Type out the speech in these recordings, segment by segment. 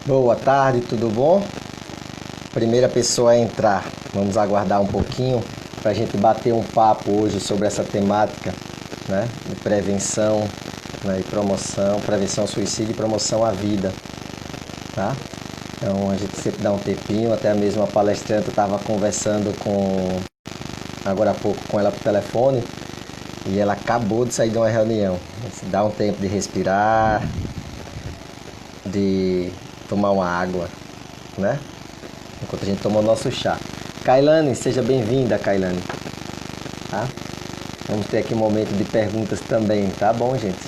Boa tarde, tudo bom? Primeira pessoa a entrar. Vamos aguardar um pouquinho para a gente bater um papo hoje sobre essa temática, né? De prevenção, né? E promoção, prevenção ao suicídio e promoção à vida, tá? Então a gente sempre dá um tempinho, até mesmo a palestrante estava conversando agora há pouco com ela por telefone e ela acabou de sair de uma reunião. Dá um tempo de respirar, de tomar uma água, né? Enquanto a gente toma o nosso chá. Kailane, seja bem-vinda, Kailane. Tá? Vamos ter aqui um momento de perguntas também, tá bom, gente?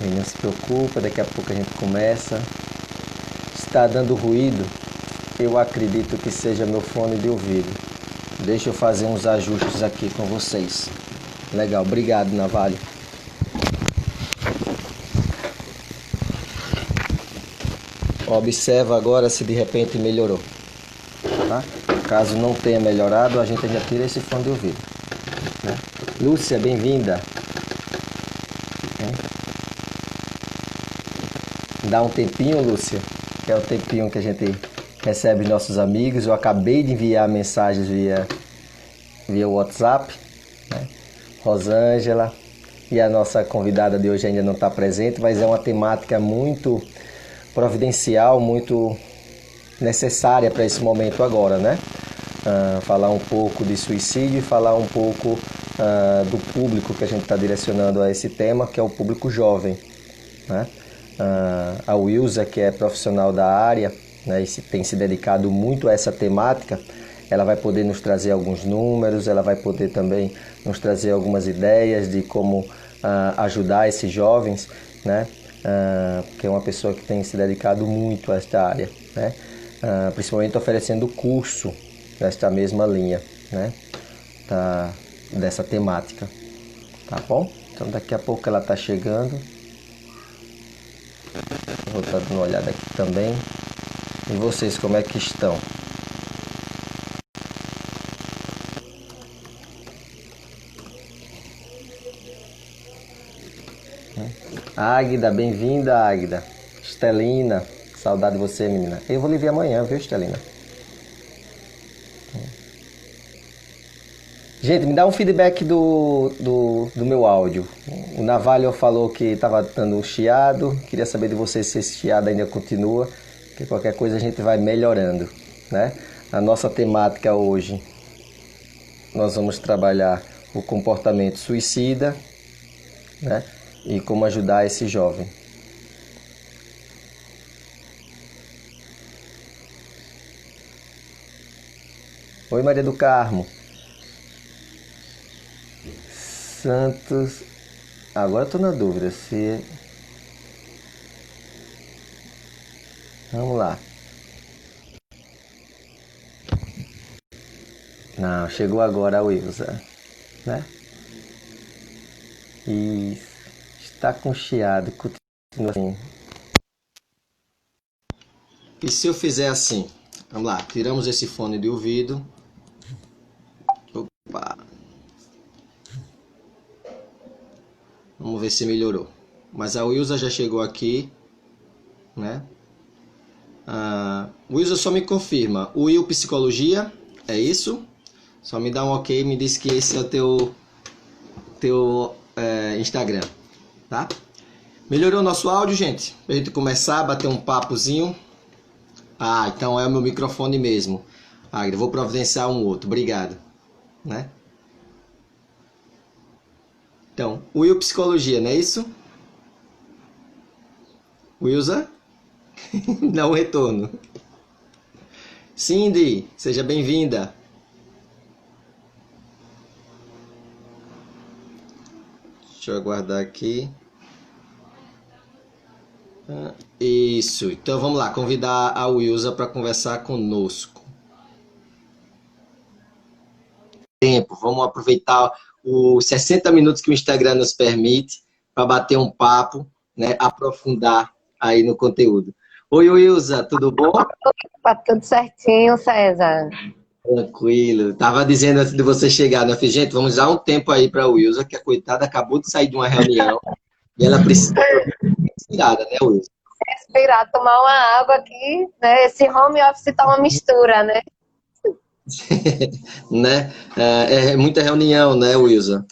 E não se preocupa, daqui a pouco a gente começa. Está dando ruído? Eu acredito que seja meu fone de ouvido. Deixa eu fazer uns ajustes aqui com vocês. Legal, obrigado, Navalho. Observa agora se de repente melhorou, tá? Caso não tenha melhorado, a gente já tira esse fone de ouvido, né? Lúcia, bem-vinda. Dá um tempinho, Lúcia, que é o tempinho que a gente recebe os nossos amigos. Eu acabei de enviar mensagens via WhatsApp, né? Rosângela, e a nossa convidada de hoje ainda não está presente, mas é uma temática muito providencial, muito necessária para esse momento agora, né? Falar um pouco de suicídio e falar um pouco do público que a gente está direcionando a esse tema, que é o público jovem, né? A Wilza, que é profissional da área, né, e tem se dedicado muito a essa temática, ela vai poder nos trazer alguns números, ela vai poder também nos trazer algumas ideias de como ajudar esses jovens, né? Que é uma pessoa que tem se dedicado muito a esta área, né? Principalmente oferecendo curso nesta mesma linha, né? Dessa temática, tá bom? Então daqui a pouco ela está chegando. Vou estar dando uma olhada aqui também. E vocês, como é que estão? Águida, bem-vinda, Águida. Estelina, saudade de você, menina. Eu vou lhe ver amanhã, viu, Estelina? Gente, me dá um feedback do meu áudio. O Navalho falou que estava dando um chiado. Queria saber de vocês se esse chiado ainda continua. Que qualquer coisa a gente vai melhorando, né? A nossa temática hoje, nós vamos trabalhar o comportamento suicida, né? E como ajudar esse jovem. Oi, Maria do Carmo. Santos. Agora estou na dúvida se... Vamos lá. Não, chegou agora a Wilza, né? E está com chiado, continua assim. E se eu fizer assim? Vamos lá, tiramos esse fone de ouvido. Opa. Vamos ver se melhorou. Mas a Wilza já chegou aqui, né? Wilza, só me confirma. O Will Psicologia, é isso? Só me dá um ok, me diz que esse é o teu Instagram, tá? Melhorou o nosso áudio, gente? Pra gente começar a bater um papozinho. Então é o meu microfone mesmo. Eu vou providenciar um outro, obrigado, né? Então, Will Psicologia, não é isso? Wilza? Dá um retorno. Cindy, seja bem-vinda. Deixa eu aguardar aqui. Isso, então vamos lá, convidar a Wilza para conversar conosco. Vamos aproveitar os 60 minutos que o Instagram nos permite para bater um papo, né, aprofundar aí no conteúdo. Oi, Wilza, tudo bom? Tá tudo certinho, César. Tranquilo. Tava dizendo antes de você chegar, né? Falei, gente, vamos dar um tempo aí para a Wilza, que a coitada acabou de sair de uma reunião e ela precisa ser inspirada, né, Wilza? respirar, tomar uma água aqui, né? Esse home office tá uma mistura, né? Né? É muita reunião, né, Wilson?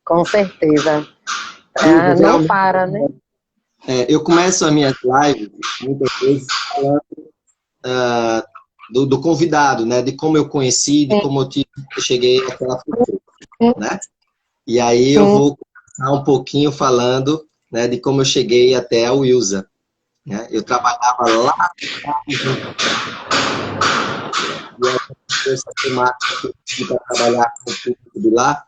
Com certeza. Wilson, Não geralmente, para, né? eu começo as minhas lives, muitas vezes, falando do convidado, né? De como eu conheci, de Sim, como eu cheguei àquela pessoa, sim, né? E aí eu sim. vou começar um pouquinho falando, né, de como eu cheguei até a Wilson, né? Eu trabalhava lá e aí essa temática que eu tive para trabalhar com o público de lá,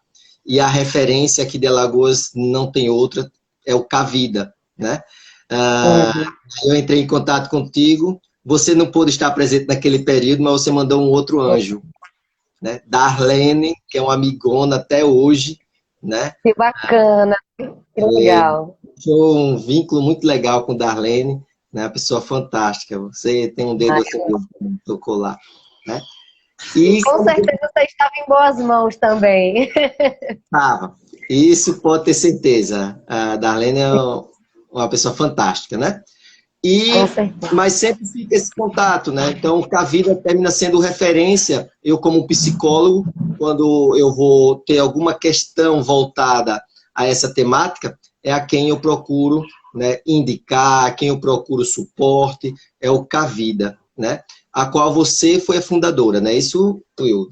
e a referência aqui de Alagoas não tem outra, é o Cavida, né? Ah, Uhum. eu entrei em contato contigo, você não pôde estar presente naquele período, mas você mandou um outro anjo, né? Darlene, que é uma amigona até hoje, né? Que bacana, que legal. Deixou um vínculo muito legal com Darlene, né? Uma pessoa fantástica. Você tem um dedo assim, tocou lá, né? E Com certeza você estava em boas mãos também. estava. Isso pode ter certeza. A Darlene é uma pessoa fantástica, né? Com E, certeza. mas sempre fica esse contato, né? Então, a vida termina sendo referência. Eu, como psicólogo, quando eu vou ter alguma questão voltada a essa temática, é a quem eu procuro, né, indicar, a quem eu procuro suporte, é o Cavida, né? A qual você foi a fundadora, né? Isso, eu.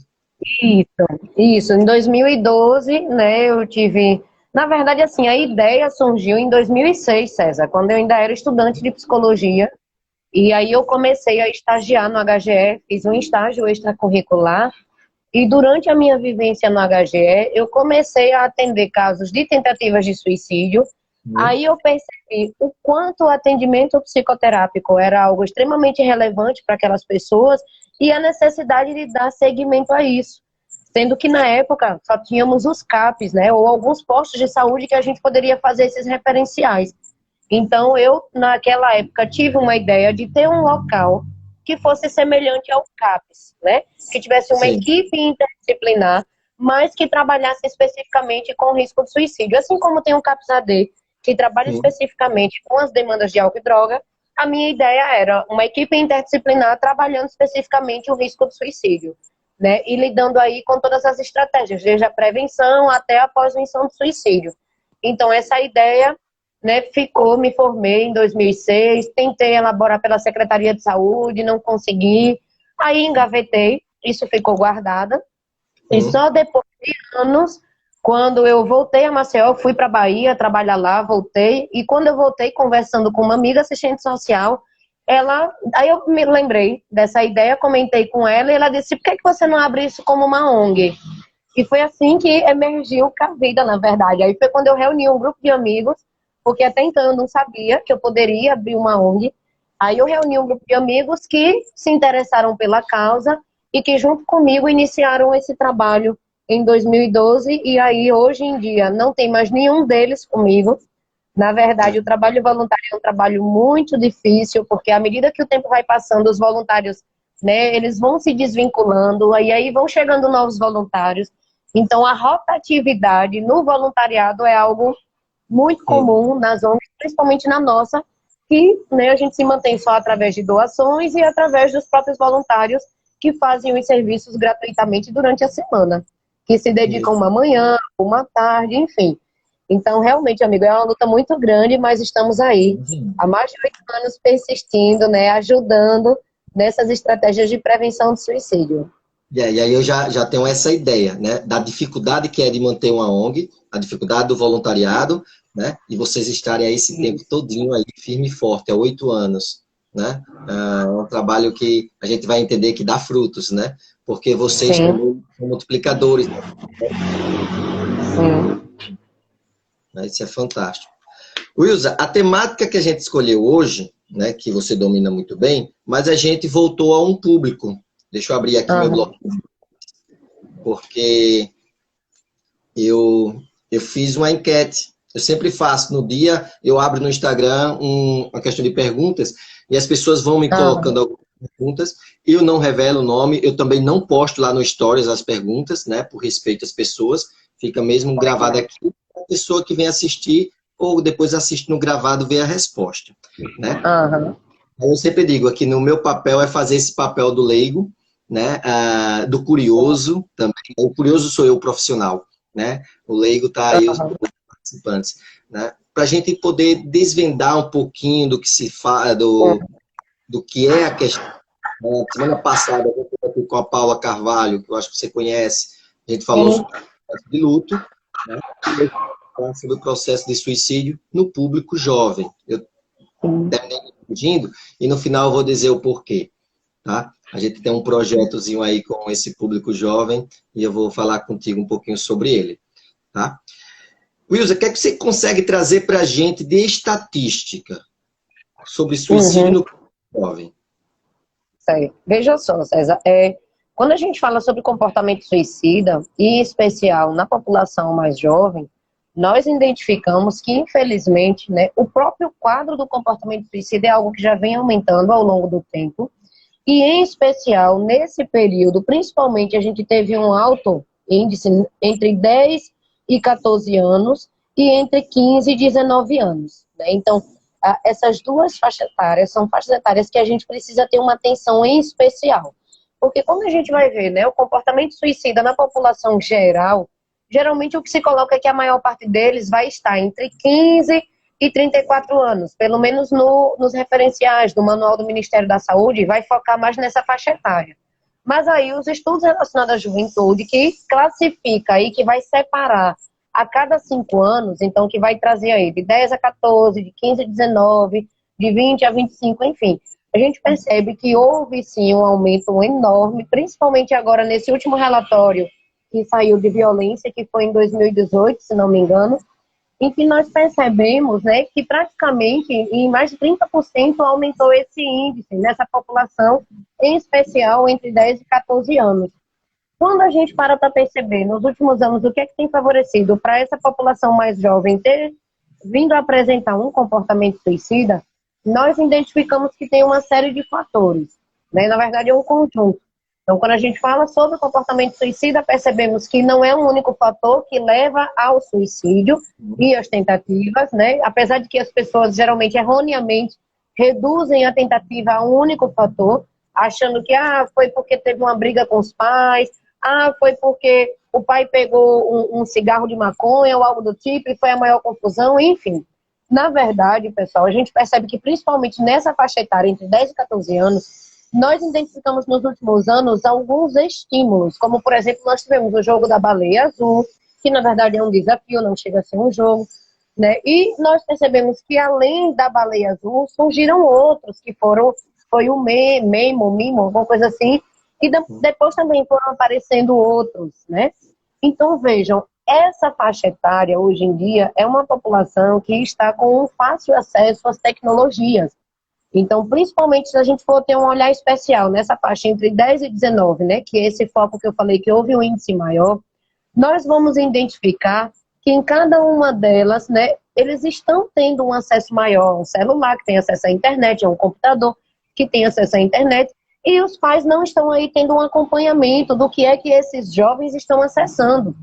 Isso. Em 2012, né, eu tive... Na verdade, assim, a ideia surgiu em 2006, César, quando eu ainda era estudante de psicologia. E aí eu comecei a estagiar no HGE, fiz um estágio extracurricular. E durante a minha vivência no HGE, eu comecei a atender casos de tentativas de suicídio. Aí eu percebi o quanto o atendimento psicoterápico era algo extremamente relevante para aquelas pessoas e a necessidade de dar seguimento a isso. Sendo que na época só tínhamos os CAPs, né, ou alguns postos de saúde que a gente poderia fazer esses referenciais. Então eu, naquela época, tive uma ideia de ter um local que fosse semelhante ao CAPS, né? Que tivesse uma Sim, equipe interdisciplinar, mas que trabalhasse especificamente com risco de suicídio. Assim como tem o CAPS-AD, que trabalha sim, especificamente com as demandas de álcool e droga, a minha ideia era uma equipe interdisciplinar trabalhando especificamente o risco de suicídio, né? E lidando aí com todas as estratégias, desde a prevenção até a pós-venção do suicídio. Então, essa ideia, né, ficou, me formei em 2006, tentei elaborar pela Secretaria de Saúde, não consegui, aí engavetei, isso ficou guardada, e sim. só depois de anos, quando eu voltei a Maceió, fui para Bahia trabalhar lá, voltei, e quando eu voltei conversando com uma amiga assistente social, aí eu me lembrei dessa ideia, comentei com ela, e ela disse, por que você não abre isso como uma ONG? E foi assim que emergiu Cavida, na verdade. Aí foi quando eu reuni um grupo de amigos, porque até então eu não sabia que eu poderia abrir uma ONG. Aí eu reuni um grupo de amigos que se interessaram pela causa e que junto comigo iniciaram esse trabalho em 2012 e aí hoje em dia não tem mais nenhum deles comigo. Na verdade, o trabalho voluntário é um trabalho muito difícil, porque à medida que o tempo vai passando, os voluntários, né, eles vão se desvinculando, e aí vão chegando novos voluntários. Então, a rotatividade no voluntariado é algo muito Sim. comum nas ONGs, principalmente na nossa, que, né, a gente se mantém só através de doações e através dos próprios voluntários que fazem os serviços gratuitamente durante a semana, que se dedicam uma manhã, uma tarde, enfim. Então, realmente, amigo, é uma luta muito grande, mas estamos aí há mais de 8 anos persistindo, né, ajudando nessas estratégias de prevenção do suicídio. E aí eu já tenho essa ideia, né? Da dificuldade que é de manter uma ONG, a dificuldade do voluntariado, né? E vocês estarem aí esse tempo todinho aí, firme e forte, há 8 anos, né? É um trabalho que a gente vai entender que dá frutos, né? Porque vocês Sim, também são multiplicadores, sim. né? Isso é fantástico. Wilza, a temática que a gente escolheu hoje, né? Que você domina muito bem, mas a gente voltou a um público. Deixa eu abrir aqui meu Aham. bloco, porque eu fiz uma enquete. Eu sempre faço no dia, eu abro no Instagram uma questão de perguntas e as pessoas vão me Aham. colocando algumas perguntas. Eu não revelo o nome, eu também não posto lá no Stories as perguntas, né? Por respeito às pessoas, fica mesmo gravado aqui. A pessoa que vem assistir ou depois assiste no gravado vê a resposta. né? Aham. Eu sempre digo aqui, no meu papel é fazer esse papel do leigo, né? Do curioso também. O curioso sou eu, o profissional, né? O leigo tá aí os Aham. participantes, né? Para a gente poder desvendar um pouquinho do que se fala, do que é a questão. Semana passada eu estive aqui com a Paula Carvalho, que eu acho que você conhece. A gente falou Sim. sobre o processo de luto, né? E eu vou falar sobre o processo de suicídio no público jovem. Eu Sim. terminei pedindo e no final eu vou dizer o porquê, tá? A gente tem um projetozinho aí com esse público jovem e eu vou falar contigo um pouquinho sobre ele, tá? Wilson, o que é que você consegue trazer para a gente de estatística sobre suicídio Uhum. no público jovem? Sei. Veja só, César, quando a gente fala sobre comportamento suicida, e em especial na população mais jovem, nós identificamos que, infelizmente, né, o próprio quadro do comportamento suicida é algo que já vem aumentando ao longo do tempo, e em especial nesse período, principalmente, a gente teve um alto índice entre 10 e 14 anos e entre 15 e 19 anos, né? Então, essas duas faixas etárias são faixas etárias que a gente precisa ter uma atenção em especial. Porque quando a gente vai ver, né, o comportamento suicida na população geral, geralmente o que se coloca é que a maior parte deles vai estar entre 15 e 34 anos, pelo menos nos referenciais do Manual do Ministério da Saúde, vai focar mais nessa faixa etária. Mas aí os estudos relacionados à juventude, que classifica aí, que vai separar a cada 5 anos, então que vai trazer aí de 10 a 14, de 15 a 19, de 20 a 25, enfim. A gente percebe que houve sim um aumento enorme, principalmente agora nesse último relatório que saiu de violência, que foi em 2018, se não me engano, em que nós percebemos, né, que praticamente em mais de 30% aumentou esse índice nessa população, em especial entre 10 e 14 anos. Quando a gente para perceber nos últimos anos o que é que tem favorecido para essa população mais jovem ter vindo a apresentar um comportamento suicida, nós identificamos que tem uma série de fatores, né? Na verdade é um conjunto. Então, quando a gente fala sobre o comportamento suicida, percebemos que não é um único fator que leva ao suicídio e às tentativas, né? Apesar de que as pessoas geralmente erroneamente reduzem a tentativa a um único fator, achando que foi porque teve uma briga com os pais, foi porque o pai pegou um cigarro de maconha ou algo do tipo e foi a maior confusão, enfim. Na verdade, pessoal, a gente percebe que principalmente nessa faixa etária entre 10 e 14 anos, nós identificamos nos últimos anos alguns estímulos, como por exemplo, nós tivemos o jogo da baleia azul, que na verdade é um desafio, não chega a ser um jogo, né? E nós percebemos que além da baleia azul, surgiram outros que foi o mimo, alguma coisa assim, e depois também foram aparecendo outros, né? Então, vejam, essa faixa etária, hoje em dia, é uma população que está com um fácil acesso às tecnologias. Então, principalmente se a gente for ter um olhar especial nessa faixa entre 10 e 19, né, que é esse foco que eu falei que houve um índice maior, nós vamos identificar que em cada uma delas, né, eles estão tendo um acesso maior a um celular, que tem acesso à internet, a um computador, que tem acesso à internet, e os pais não estão aí tendo um acompanhamento do que é que esses jovens estão acessando.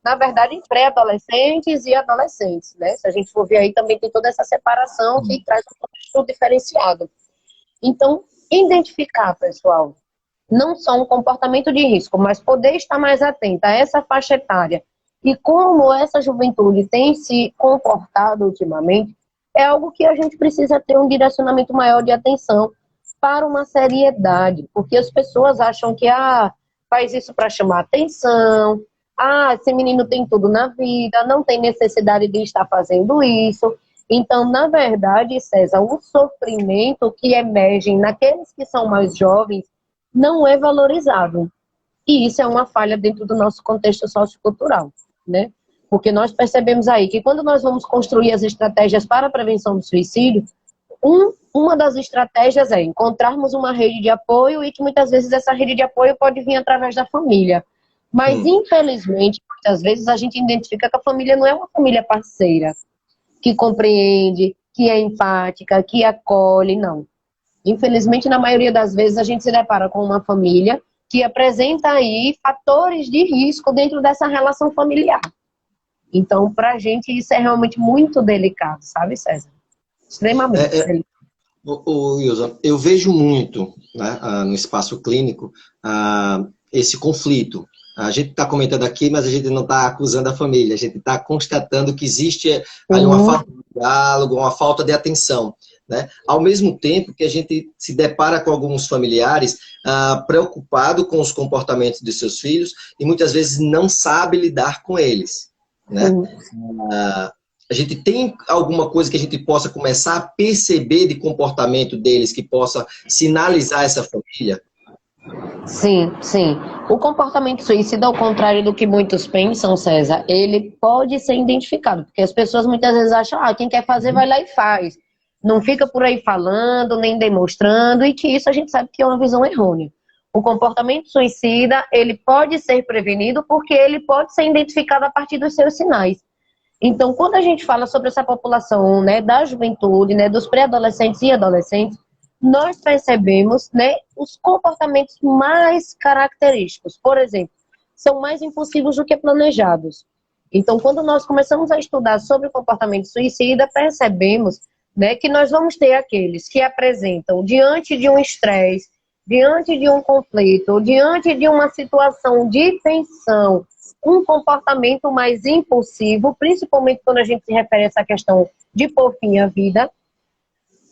Na verdade, em pré-adolescentes e adolescentes, né? Se a gente for ver aí, também tem toda essa separação que traz um contexto diferenciado. Então, identificar, pessoal, não só um comportamento de risco, mas poder estar mais atenta a essa faixa etária e como essa juventude tem se comportado ultimamente, é algo que a gente precisa ter um direcionamento maior de atenção para uma seriedade, porque as pessoas acham que faz isso para chamar atenção, esse menino tem tudo na vida, não tem necessidade de estar fazendo isso. Então, na verdade, César, o sofrimento que emerge naqueles que são mais jovens não é valorizado. E isso é uma falha dentro do nosso contexto sociocultural, né? Porque nós percebemos aí que quando nós vamos construir as estratégias para a prevenção do suicídio, uma das estratégias é encontrarmos uma rede de apoio e que muitas vezes essa rede de apoio pode vir através da família. Mas, infelizmente, muitas vezes a gente identifica que a família não é uma família parceira, que compreende, que é empática, que acolhe, não. Infelizmente, na maioria das vezes, a gente se depara com uma família que apresenta aí fatores de risco dentro dessa relação familiar. Então, para a gente, isso é realmente muito delicado, sabe, César? Extremamente delicado. Wilson, eu vejo muito, né, no espaço clínico esse conflito. A gente está comentando aqui, mas a gente não está acusando a família, a gente está constatando que existe ali uma Sim, falta de diálogo, uma falta de atenção. Né? Ao mesmo tempo que a gente se depara com alguns familiares preocupados com os comportamentos de seus filhos e muitas vezes não sabe lidar com eles. Né? sim. A gente tem alguma coisa que a gente possa começar a perceber de comportamento deles que possa sinalizar essa família? Sim, sim. O comportamento suicida, ao contrário do que muitos pensam, César, ele pode ser identificado, porque as pessoas muitas vezes acham, quem quer fazer vai lá e faz. Não fica por aí falando, nem demonstrando, e que isso a gente sabe que é uma visão errônea. O comportamento suicida, ele pode ser prevenido porque ele pode ser identificado a partir dos seus sinais. Então, quando a gente fala sobre essa população, né, da juventude, né, dos pré-adolescentes e adolescentes, nós percebemos, né, os comportamentos mais característicos. Por exemplo, são mais impulsivos do que planejados. Então, quando nós começamos a estudar sobre o comportamento suicida, percebemos, né, que nós vamos ter aqueles que apresentam, diante de um estresse, diante de um conflito, diante de uma situação de tensão, um comportamento mais impulsivo, principalmente quando a gente se refere a essa questão de por fim a vida,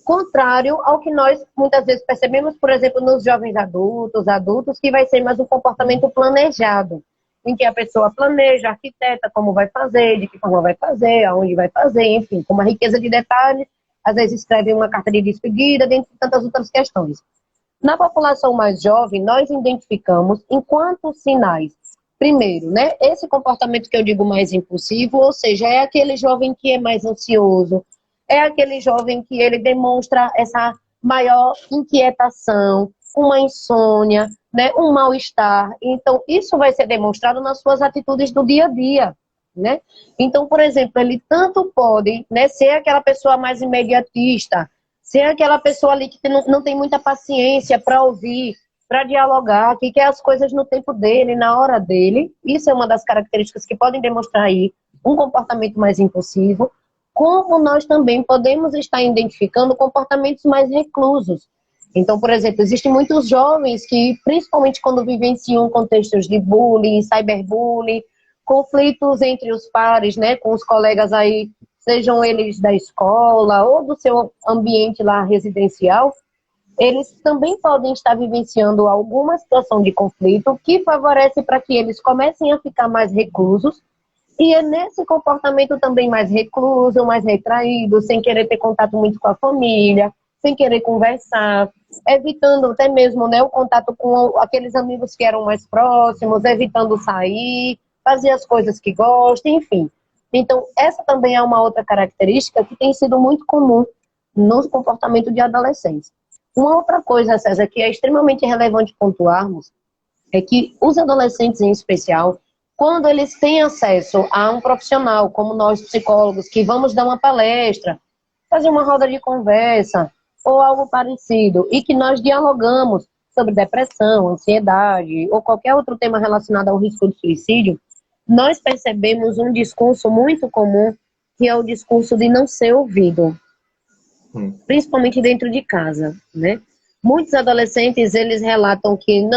contrário ao que nós muitas vezes percebemos, por exemplo, nos jovens adultos, que vai ser mais um comportamento planejado, em que a pessoa planeja, arquiteta como vai fazer, de que forma vai fazer, aonde vai fazer, enfim, com uma riqueza de detalhes, às vezes escreve uma carta de despedida, dentre tantas outras questões. Na população mais jovem, nós identificamos enquanto sinais. Primeiro, né, esse comportamento que eu digo mais impulsivo, ou seja, é aquele jovem que é mais ansioso, é aquele jovem que ele demonstra essa maior inquietação, uma insônia, né, um mal-estar. Então, isso vai ser demonstrado nas suas atitudes do dia a dia. Né? Então, por exemplo, ele tanto pode, né, ser aquela pessoa mais imediatista, ser aquela pessoa ali que não tem muita paciência para ouvir, para dialogar, que quer as coisas no tempo dele, na hora dele. Isso é uma das características que podem demonstrar aí um comportamento mais impulsivo. Como nós também podemos estar identificando comportamentos mais reclusos. Então, por exemplo, existem muitos jovens que, principalmente quando vivenciam contextos de bullying, cyberbullying, conflitos entre os pares, né, com os colegas aí, sejam eles da escola ou do seu ambiente lá residencial, eles também podem estar vivenciando alguma situação de conflito que favorece para que eles comecem a ficar mais reclusos. E é nesse comportamento também mais recluso, mais retraído, sem querer ter contato muito com a família, sem querer conversar, evitando até mesmo, né, o contato com aqueles amigos que eram mais próximos, evitando sair, fazer as coisas que gosta, enfim. Então, essa também é uma outra característica que tem sido muito comum no comportamento de adolescentes. Uma outra coisa, César, que é extremamente relevante pontuarmos, é que os adolescentes em especial, quando eles têm acesso a um profissional, como nós psicólogos, que vamos dar uma palestra, fazer uma roda de conversa, ou algo parecido, e que nós dialogamos sobre depressão, ansiedade, ou qualquer outro tema relacionado ao risco de suicídio, nós percebemos um discurso muito comum, que é o discurso de não ser ouvido, principalmente dentro de casa, né? Muitos adolescentes, eles relatam que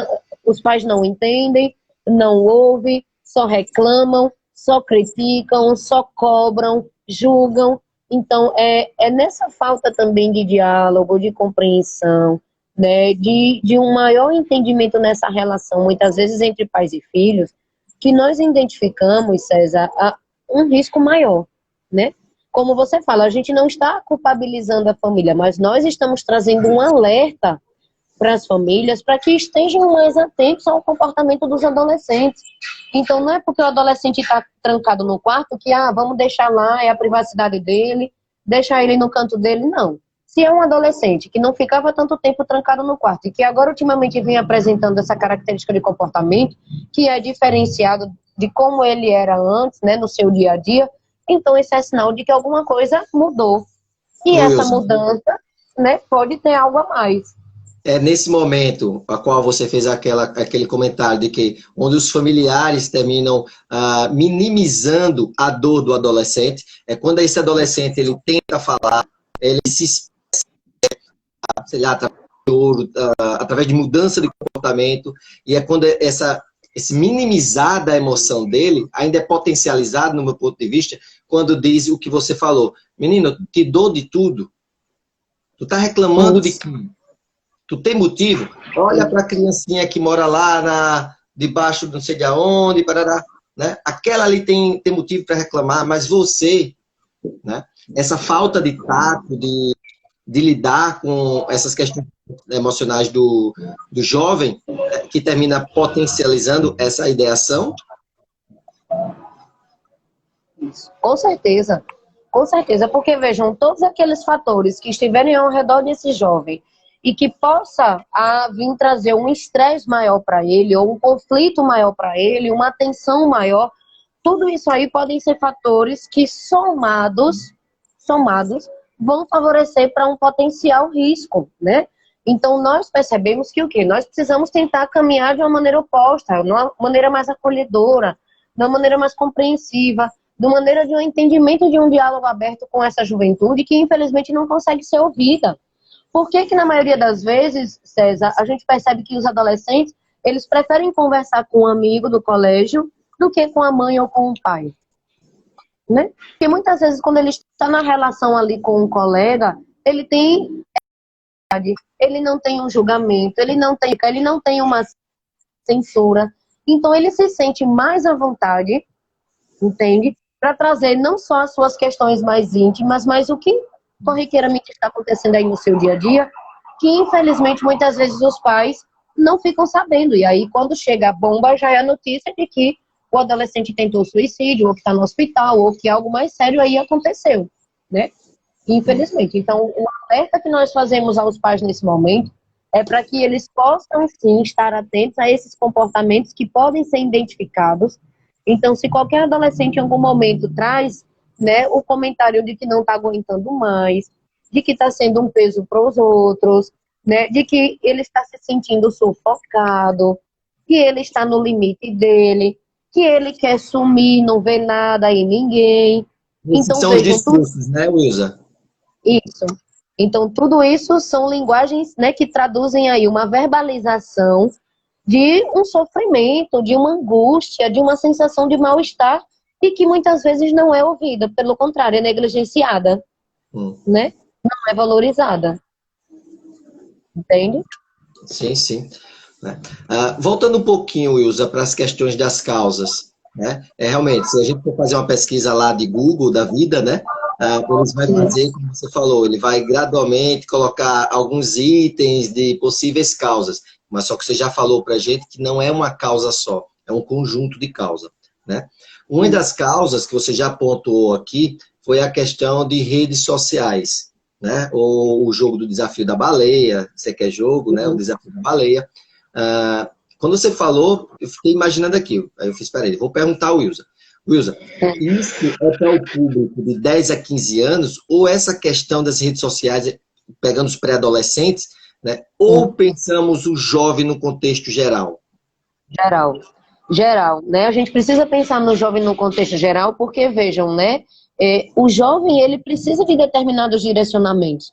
os pais não entendem, não ouvem, só reclamam, só criticam, só cobram, julgam. Então, é nessa falta também de diálogo, de compreensão, né, de um maior entendimento nessa relação, muitas vezes entre pais e filhos, que nós identificamos, César, um risco maior, né? Como você fala, a gente não está culpabilizando a família, mas nós estamos trazendo um alerta para as famílias, para que estejam mais atentos ao comportamento dos adolescentes. Então, não é porque o adolescente está trancado no quarto que, vamos deixar lá, é a privacidade dele, deixar ele no canto dele, não. Se é um adolescente que não ficava tanto tempo trancado no quarto e que agora ultimamente vem apresentando essa característica de comportamento, que é diferenciado de como ele era antes, né, no seu dia a dia, então isso é sinal de que alguma coisa mudou. E essa mudança, né, pode ter algo a mais. É nesse momento a qual você fez aquele comentário de que onde os familiares terminam minimizando a dor do adolescente, é quando esse adolescente ele tenta falar, ele se sei lá, através de ouro, através de mudança de comportamento, e é quando esse minimizar da emoção dele ainda é potencializado, no meu ponto de vista, quando diz o que você falou. Menino, te dou de tudo. Tu tá reclamando de quê? Tu tem motivo? Olha para a criancinha que mora lá debaixo de não sei de aonde, parará, né? Aquela ali tem motivo para reclamar, mas você, né? Essa falta de tato, de lidar com essas questões emocionais do jovem, que termina potencializando essa ideação. Com certeza, porque vejam, todos aqueles fatores que estiverem ao redor desse jovem e que possa vir trazer um estresse maior para ele, ou um conflito maior para ele, uma tensão maior, tudo isso aí podem ser fatores que somados vão favorecer para um potencial risco, né? Então, nós percebemos que o quê? Nós precisamos tentar caminhar de uma maneira oposta, de uma maneira mais acolhedora, de uma maneira mais compreensiva, de uma maneira de um entendimento de um diálogo aberto com essa juventude que, infelizmente, não consegue ser ouvida. Por que que, na maioria das vezes, César, a gente percebe que os adolescentes, eles preferem conversar com um amigo do colégio do que com a mãe ou com o pai? Né? Porque muitas vezes, quando ele está na relação ali com um colega, ele não tem um julgamento, ele não tem uma censura. Então, ele se sente mais à vontade, entende? Para trazer não só as suas questões mais íntimas, mas o que corriqueiramente está acontecendo aí no seu dia a dia, que infelizmente muitas vezes os pais não ficam sabendo. E aí, quando chega a bomba, já é a notícia de que o adolescente tentou suicídio, ou que está no hospital, ou que algo mais sério aí aconteceu, né? Infelizmente. Então, o alerta que nós fazemos aos pais nesse momento é para que eles possam, sim, estar atentos a esses comportamentos que podem ser identificados. Então, se qualquer adolescente em algum momento traz, né, o comentário de que não está aguentando mais, de que está sendo um peso para os outros, né, de que ele está se sentindo sufocado, que ele está no limite dele, que ele quer sumir, não vê nada em ninguém. Esses então, são os discursos, né, Wilza? Isso. Então, tudo isso são linguagens, né, que traduzem aí uma verbalização de um sofrimento, de uma angústia, de uma sensação de mal-estar e que muitas vezes não é ouvida, pelo contrário, é negligenciada, né? Não é valorizada. Entende? Sim, sim. Voltando um pouquinho, Wilza, para as questões das causas, né? Realmente, se a gente for fazer uma pesquisa lá de Google da vida, né? Eles vai fazer, como você falou, ele vai gradualmente colocar alguns itens de possíveis causas, mas só que você já falou para a gente que não é uma causa só, é um conjunto de causas, né? Uma das causas que você já pontuou aqui foi a questão de redes sociais, né? Ou o jogo do desafio da baleia, você quer jogo, né? O desafio da baleia. Quando você falou, eu fiquei imaginando aqui, aí eu fiz, peraí, vou perguntar ao Wilza. Wilza, isso é para o público de 10 a 15 anos, ou essa questão das redes sociais, pegando os pré-adolescentes, né? Ou pensamos o jovem no contexto geral? Geral, né? A gente precisa pensar no jovem no contexto geral, porque, vejam, né? O jovem, ele precisa de determinados direcionamentos.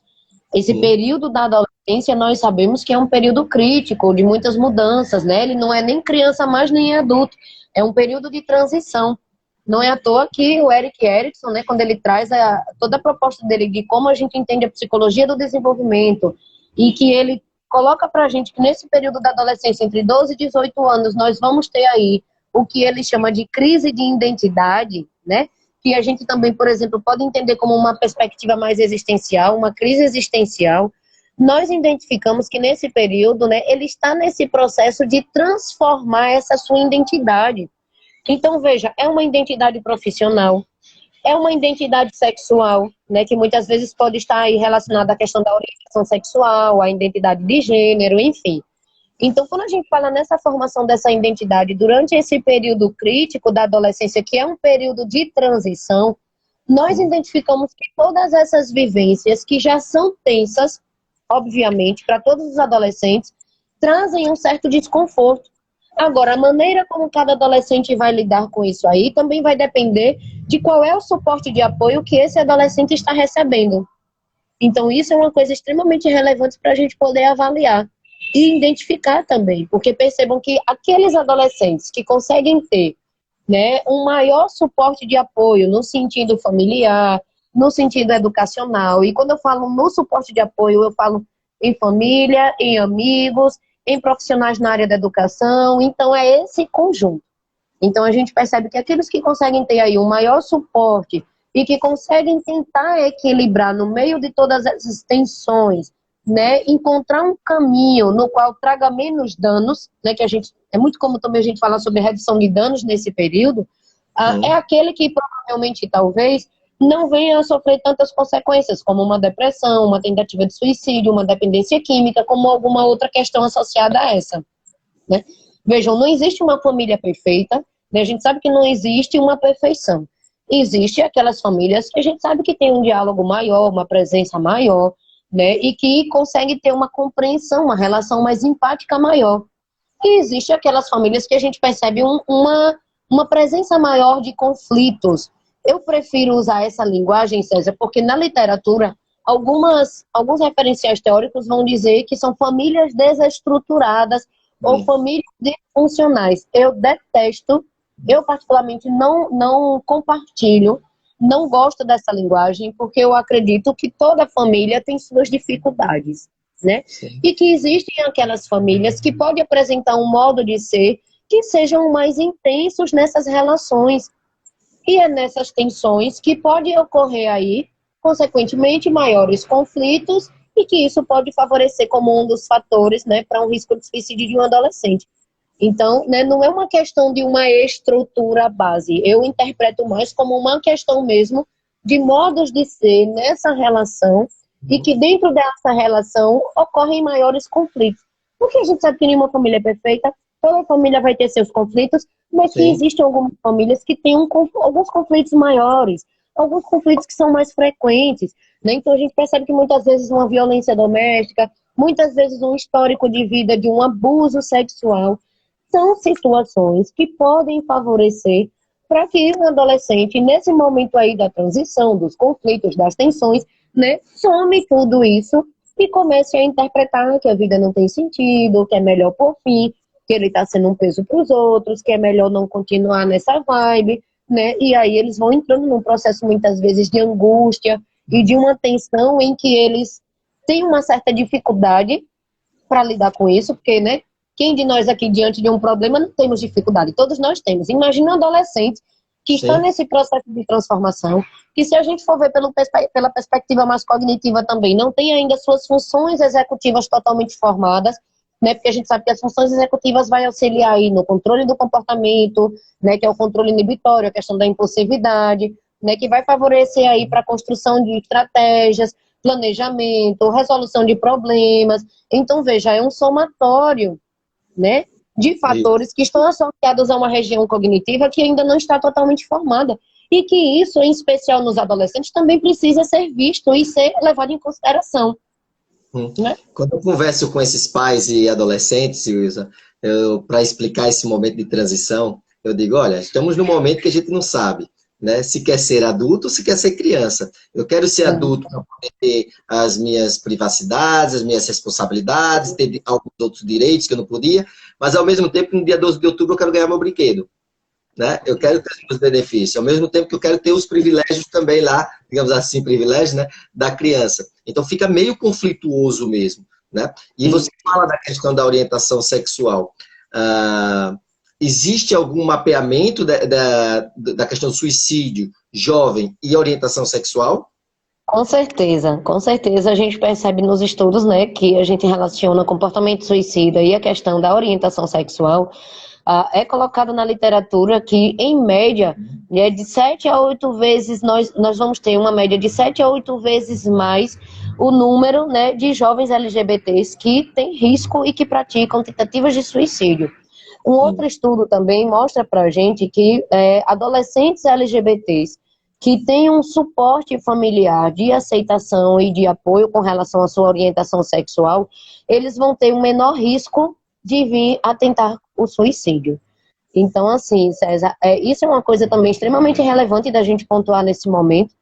Esse período da adolescência, nós sabemos que é um período crítico, de muitas mudanças, né? Ele não é nem criança mais, nem adulto. É um período de transição. Não é à toa que o Erik Erikson, né, quando ele traz toda a proposta dele de como a gente entende a psicologia do desenvolvimento, e que ele coloca pra gente que nesse período da adolescência, entre 12 e 18 anos, nós vamos ter aí o que ele chama de crise de identidade, né? Que a gente também, por exemplo, pode entender como uma perspectiva mais existencial, uma crise existencial. Nós identificamos que nesse período, né, ele está nesse processo de transformar essa sua identidade. Então, veja, é uma identidade profissional, é uma identidade sexual, né, que muitas vezes pode estar aí relacionada à questão da orientação sexual, à identidade de gênero, enfim. Então, quando a gente fala nessa formação dessa identidade durante esse período crítico da adolescência, que é um período de transição, nós identificamos que todas essas vivências, que já são tensas, obviamente, para todos os adolescentes, trazem um certo desconforto. Agora, a maneira como cada adolescente vai lidar com isso aí também vai depender de qual é o suporte de apoio que esse adolescente está recebendo. Então, isso é uma coisa extremamente relevante para a gente poder avaliar e identificar também, porque percebam que aqueles adolescentes que conseguem ter, né, um maior suporte de apoio no sentido familiar, no sentido educacional, e quando eu falo no suporte de apoio, eu falo em família, em amigos, em profissionais na área da educação, então é esse conjunto. Então a gente percebe que aqueles que conseguem ter aí um maior suporte e que conseguem tentar equilibrar no meio de todas essas tensões, né, encontrar um caminho no qual traga menos danos, né, que a gente, é muito comum também a gente falar sobre redução de danos nesse período, é aquele que provavelmente, talvez, não venha a sofrer tantas consequências, como uma depressão, uma tentativa de suicídio, uma dependência química, como alguma outra questão associada a essa, né? Vejam, não existe uma família perfeita, né? A gente sabe que não existe uma perfeição. Existe aquelas famílias que a gente sabe que tem um diálogo maior, uma presença maior, né? E que consegue ter uma compreensão, uma relação mais empática maior. E existe aquelas famílias que a gente percebe uma presença maior de conflitos. Eu prefiro usar essa linguagem, César, porque na literatura, alguns referenciais teóricos vão dizer que são famílias desestruturadas ou famílias disfuncionais. Eu detesto, eu particularmente não compartilho, não gosto dessa linguagem, porque eu acredito que toda família tem suas dificuldades, né? Sim. E que existem aquelas famílias que podem apresentar um modo de ser que sejam mais intensos nessas relações. E é nessas tensões que pode ocorrer aí, consequentemente, maiores conflitos e que isso pode favorecer como um dos fatores, né, para um risco de suicídio de um adolescente. Então, né, não é uma questão de uma estrutura base. Eu interpreto mais como uma questão mesmo de modos de ser nessa relação e que dentro dessa relação ocorrem maiores conflitos. Porque a gente sabe que nenhuma família é perfeita, toda família vai ter seus conflitos, mas que existem algumas famílias que têm alguns conflitos maiores, alguns conflitos que são mais frequentes, né? Então a gente percebe que muitas vezes uma violência doméstica, muitas vezes um histórico de vida de um abuso sexual, são situações que podem favorecer para que o adolescente, nesse momento aí da transição, dos conflitos, das tensões, né, some tudo isso e comece a interpretar que a vida não tem sentido, que é melhor por fim, que ele está sendo um peso para os outros, que é melhor não continuar nessa vibe, né? E aí eles vão entrando num processo muitas vezes de angústia e de uma tensão em que eles têm uma certa dificuldade para lidar com isso, porque, né? Quem de nós aqui diante de um problema não temos dificuldade? Todos nós temos. Imagina um adolescente que está nesse processo de transformação, que se a gente for ver pela perspectiva mais cognitiva também, não tem ainda suas funções executivas totalmente formadas, né? Porque a gente sabe que as funções executivas vai auxiliar aí no controle do comportamento, né? Que é o controle inibitório, a questão da impulsividade, né? Que vai favorecer aí para a construção de estratégias, planejamento, resolução de problemas. Então, veja, é um somatório, né, de fatores que estão associados a uma região cognitiva que ainda não está totalmente formada. E que isso, em especial nos adolescentes, também precisa ser visto e ser levado em consideração. Né? Quando eu converso com esses pais e adolescentes, Wilson, para explicar esse momento de transição, eu digo, olha, estamos num momento que a gente não sabe, né, se quer ser adulto ou se quer ser criança. Eu quero ser adulto para poder ter as minhas privacidades, as minhas responsabilidades, ter alguns outros direitos que eu não podia, mas ao mesmo tempo, no dia 12 de outubro, eu quero ganhar meu brinquedo. Né? Eu quero ter os benefícios, ao mesmo tempo que eu quero ter os privilégios também lá, digamos assim, privilégios, né, da criança. Então fica meio conflituoso mesmo, né? E você fala da questão da orientação sexual. Existe algum mapeamento da questão do suicídio jovem e orientação sexual? Com certeza a gente percebe nos estudos, né, que a gente relaciona comportamento suicida e a questão da orientação sexual. É colocado na literatura que, em média, de 7 a 8 vezes, nós vamos ter uma média de 7 a 8 vezes mais o número, né, de jovens LGBTs que têm risco e que praticam tentativas de suicídio. Um outro estudo também mostra para a gente que adolescentes LGBTs que têm um suporte familiar de aceitação e de apoio com relação à sua orientação sexual, eles vão ter um menor risco de vir a tentar o suicídio. Então, assim, César, isso é uma coisa também extremamente relevante da gente pontuar nesse momento,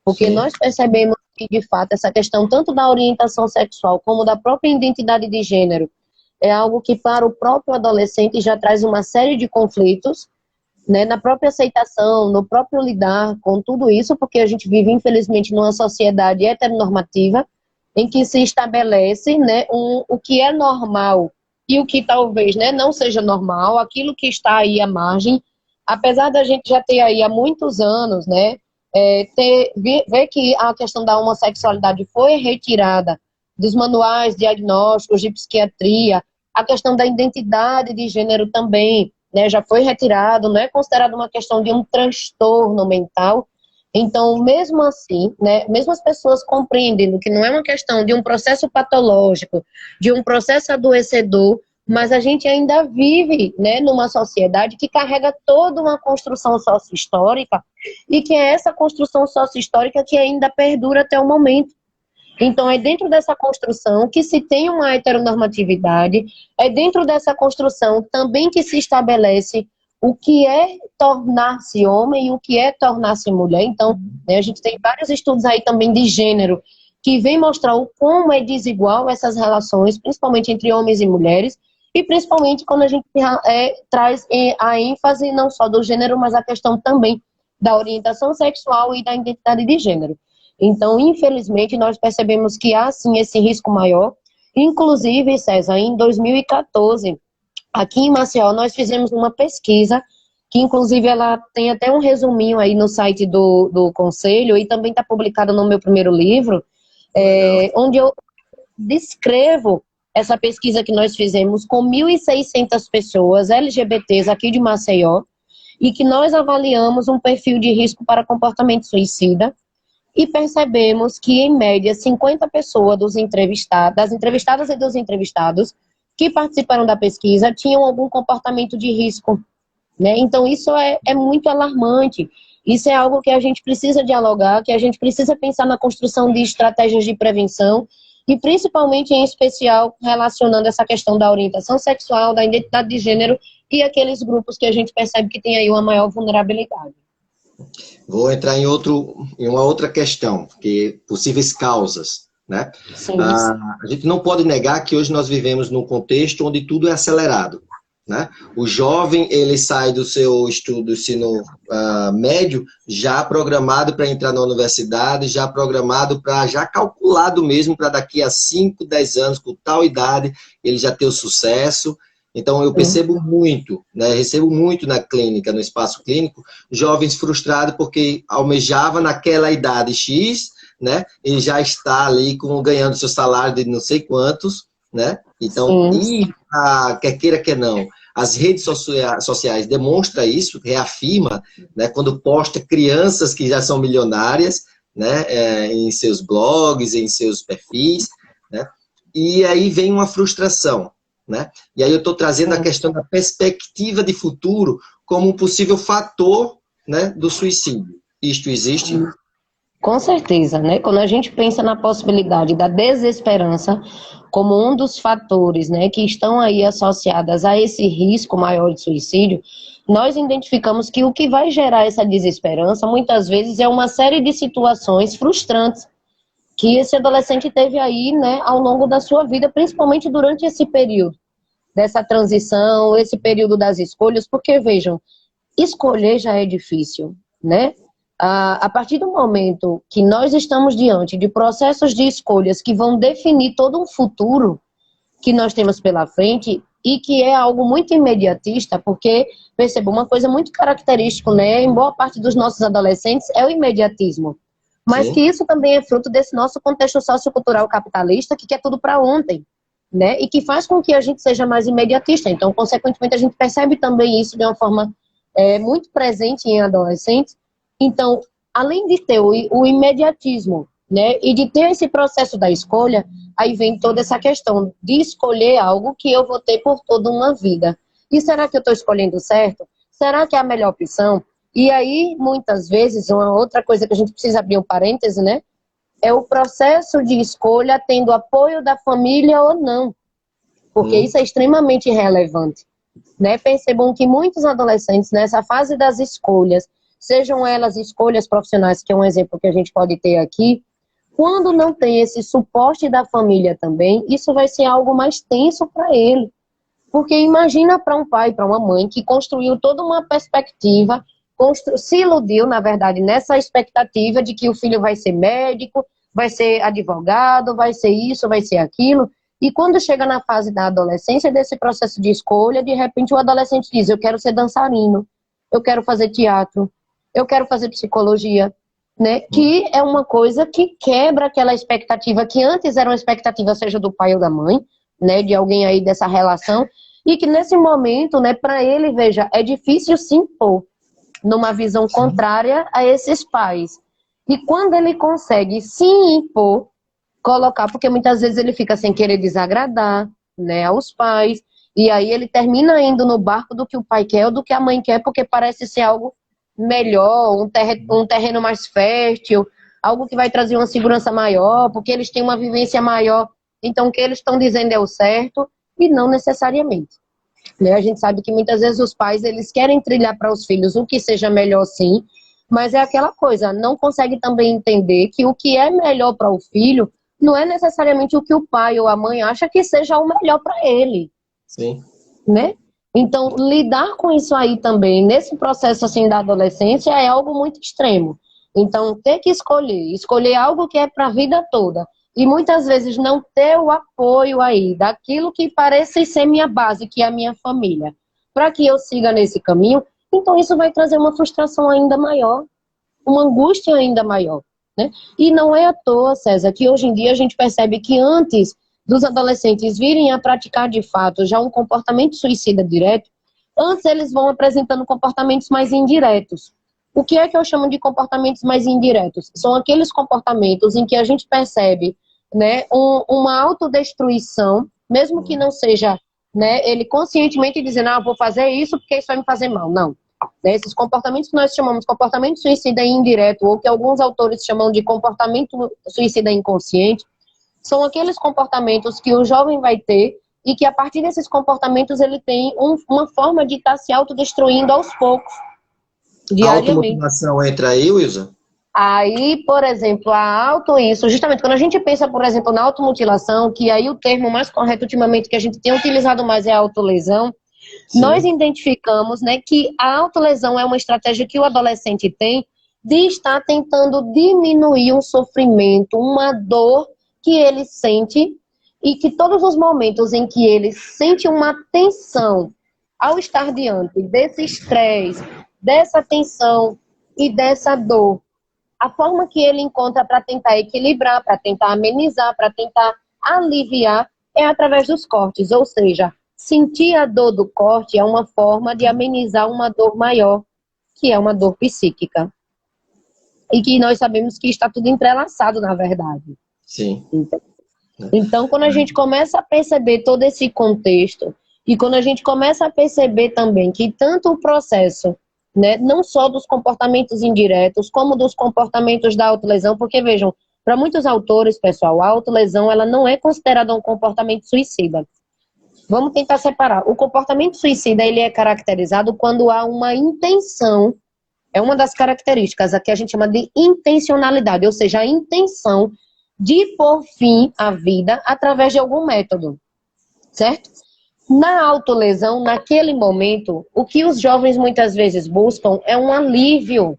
porque nós percebemos que, de fato, essa questão tanto da orientação sexual como da própria identidade de gênero é algo que, para o próprio adolescente, já traz uma série de conflitos, né, na própria aceitação, no próprio lidar com tudo isso, porque a gente vive, infelizmente, numa sociedade heteronormativa, em que se estabelece, né, o que é normal e o que talvez, né, não seja normal, aquilo que está aí à margem, apesar da gente já ter aí há muitos anos, né, ver que a questão da homossexualidade foi retirada dos manuais diagnósticos de psiquiatria, a questão da identidade de gênero também, né, já foi retirado, não é considerado uma questão de um transtorno mental. Então, mesmo assim, né, mesmo as pessoas compreendendo que não é uma questão de um processo patológico, de um processo adoecedor, mas a gente ainda vive, né, numa sociedade que carrega toda uma construção sócio-histórica e que é essa construção sócio-histórica que ainda perdura até o momento. Então, é dentro dessa construção que se tem uma heteronormatividade, é dentro dessa construção também que se estabelece o que é tornar-se homem e o que é tornar-se mulher. Então, né, a gente tem vários estudos aí também de gênero que vem mostrar o como é desigual essas relações, principalmente entre homens e mulheres, e principalmente quando a gente traz a ênfase não só do gênero, mas a questão também da orientação sexual e da identidade de gênero. Então, infelizmente, nós percebemos que há, sim, esse risco maior. Inclusive, César, em 2014, aqui em Maceió, nós fizemos uma pesquisa, que inclusive ela tem até um resuminho aí no site do Conselho, e também está publicada no meu primeiro livro, onde eu descrevo essa pesquisa que nós fizemos com 1.600 pessoas LGBTs aqui de Maceió, e que nós avaliamos um perfil de risco para comportamento suicida, e percebemos que, em média, 50 pessoas das entrevistadas e dos entrevistados que participaram da pesquisa tinham algum comportamento de risco, né? Então, isso é muito alarmante. Isso é algo que a gente precisa dialogar, que a gente precisa pensar na construção de estratégias de prevenção e, principalmente, em especial, relacionando essa questão da orientação sexual, da identidade de gênero e aqueles grupos que a gente percebe que tem aí uma maior vulnerabilidade. Vou entrar em uma outra questão, que possíveis causas, né? Sim. A gente não pode negar que hoje nós vivemos num contexto onde tudo é acelerado, né? O jovem, ele sai do seu estudo do ensino médio já programado para entrar na universidade, já programado para, já calculado mesmo para daqui a 5, 10 anos, com tal idade, ele já ter o sucesso. Então, eu percebo muito, né, recebo muito na clínica, no espaço clínico, jovens frustrados porque almejava naquela idade X, né, e já está ali ganhando seu salário de não sei quantos, né? Então, quer queira, quer não, as redes sociais demonstram isso, reafirma, né, quando posta crianças que já são milionárias, né, em seus blogs, em seus perfis, né, e aí vem uma frustração. Né? E aí eu estou trazendo a questão da perspectiva de futuro como um possível fator, né, do suicídio. Isto existe? Com certeza, né? Quando a gente pensa na possibilidade da desesperança como um dos fatores, né, que estão aí associadas a esse risco maior de suicídio, nós identificamos que o que vai gerar essa desesperança, muitas vezes, é uma série de situações frustrantes que esse adolescente teve aí, né, ao longo da sua vida, principalmente durante esse período dessa transição, esse período das escolhas, porque, vejam, escolher já é difícil, né? A partir do momento que nós estamos diante de processos de escolhas que vão definir todo um futuro que nós temos pela frente e que é algo muito imediatista, porque, perceba, uma coisa muito característica, né, em boa parte dos nossos adolescentes é o imediatismo. Mas Sim. que isso também é fruto desse nosso contexto sociocultural capitalista que quer tudo para ontem, né? E que faz com que a gente seja mais imediatista. Então, consequentemente, a gente percebe também isso de uma forma muito presente em adolescentes. Então, além de ter o imediatismo, né, e de ter esse processo da escolha, aí vem toda essa questão de escolher algo que eu vou ter por toda uma vida. E será que eu estou escolhendo certo? Será que é a melhor opção? E aí, muitas vezes, uma outra coisa que a gente precisa abrir um parêntese, né? É o processo de escolha tendo apoio da família ou não. Porque isso é extremamente relevante. Né? Percebam que muitos adolescentes, nessa fase das escolhas, sejam elas escolhas profissionais, que é um exemplo que a gente pode ter aqui, quando não tem esse suporte da família também, isso vai ser algo mais tenso para ele. Porque imagina para um pai, para uma mãe que construiu toda uma perspectiva, se iludiu, na verdade, nessa expectativa de que o filho vai ser médico, vai ser advogado, vai ser isso, vai ser aquilo. E quando chega na fase da adolescência, desse processo de escolha, de repente o adolescente diz, eu quero ser dançarino, eu quero fazer teatro, eu quero fazer psicologia, né? Que é uma coisa que quebra aquela expectativa que antes era uma expectativa, seja do pai ou da mãe, né? De alguém aí dessa relação, e que nesse momento, né, para ele, veja, é difícil se impor numa visão contrária a esses pais. E quando ele consegue se impor, colocar, porque muitas vezes ele fica sem querer desagradar, né, aos pais, e aí ele termina indo no barco do que o pai quer ou do que a mãe quer, porque parece ser algo melhor, um terreno mais fértil, algo que vai trazer uma segurança maior, porque eles têm uma vivência maior, então o que eles estão dizendo é o certo, e não necessariamente. Né? A gente sabe que muitas vezes os pais, eles querem trilhar para os filhos o que seja melhor sim, mas é aquela coisa, não consegue também entender que o que é melhor para o filho não é necessariamente o que o pai ou a mãe acha que seja o melhor para ele. Sim. Né? Então, lidar com isso aí também, nesse processo assim da adolescência, é algo muito extremo. Então, ter que escolher algo que é para a vida toda. E muitas vezes não ter o apoio aí daquilo que parece ser minha base, que é a minha família, para que eu siga nesse caminho, então isso vai trazer uma frustração ainda maior, uma angústia ainda maior. Né? E não é à toa, César, que hoje em dia a gente percebe que antes dos adolescentes virem a praticar de fato já um comportamento suicida direto, antes eles vão apresentando comportamentos mais indiretos. O que é que eu chamo de comportamentos mais indiretos? São aqueles comportamentos em que a gente percebe, né, uma autodestruição, mesmo que não seja, né, ele conscientemente dizendo, vou fazer isso porque isso vai me fazer mal. Não. Esses comportamentos que nós chamamos de comportamento suicida indireto, ou que alguns autores chamam de comportamento suicida inconsciente, são aqueles comportamentos que o jovem vai ter e que a partir desses comportamentos ele tem uma forma de estar se autodestruindo aos poucos, diariamente. A automotivação entra aí, Wilson? Aí, por exemplo, isso, justamente quando a gente pensa, por exemplo, na automutilação, que aí o termo mais correto ultimamente que a gente tem utilizado mais é a autolesão, sim, nós identificamos, né, que a autolesão é uma estratégia que o adolescente tem de estar tentando diminuir um sofrimento, uma dor que ele sente, e que todos os momentos em que ele sente uma tensão ao estar diante desse estresse, dessa tensão e dessa dor, a forma que ele encontra para tentar equilibrar, para tentar amenizar, para tentar aliviar, é através dos cortes. Ou seja, sentir a dor do corte é uma forma de amenizar uma dor maior, que é uma dor psíquica. E que nós sabemos que está tudo entrelaçado, na verdade. Sim. Então, quando a gente começa a perceber todo esse contexto, e quando a gente começa a perceber também que tanto o processo, né, não só dos comportamentos indiretos, como dos comportamentos da autolesão, porque vejam, para muitos autores, pessoal, a autolesão ela não é considerada um comportamento suicida. Vamos tentar separar. O comportamento suicida ele é caracterizado quando há uma intenção, é uma das características, aqui a gente chama de intencionalidade, ou seja, a intenção de pôr fim à vida através de algum método, certo? Na autolesão, naquele momento, o que os jovens muitas vezes buscam é um alívio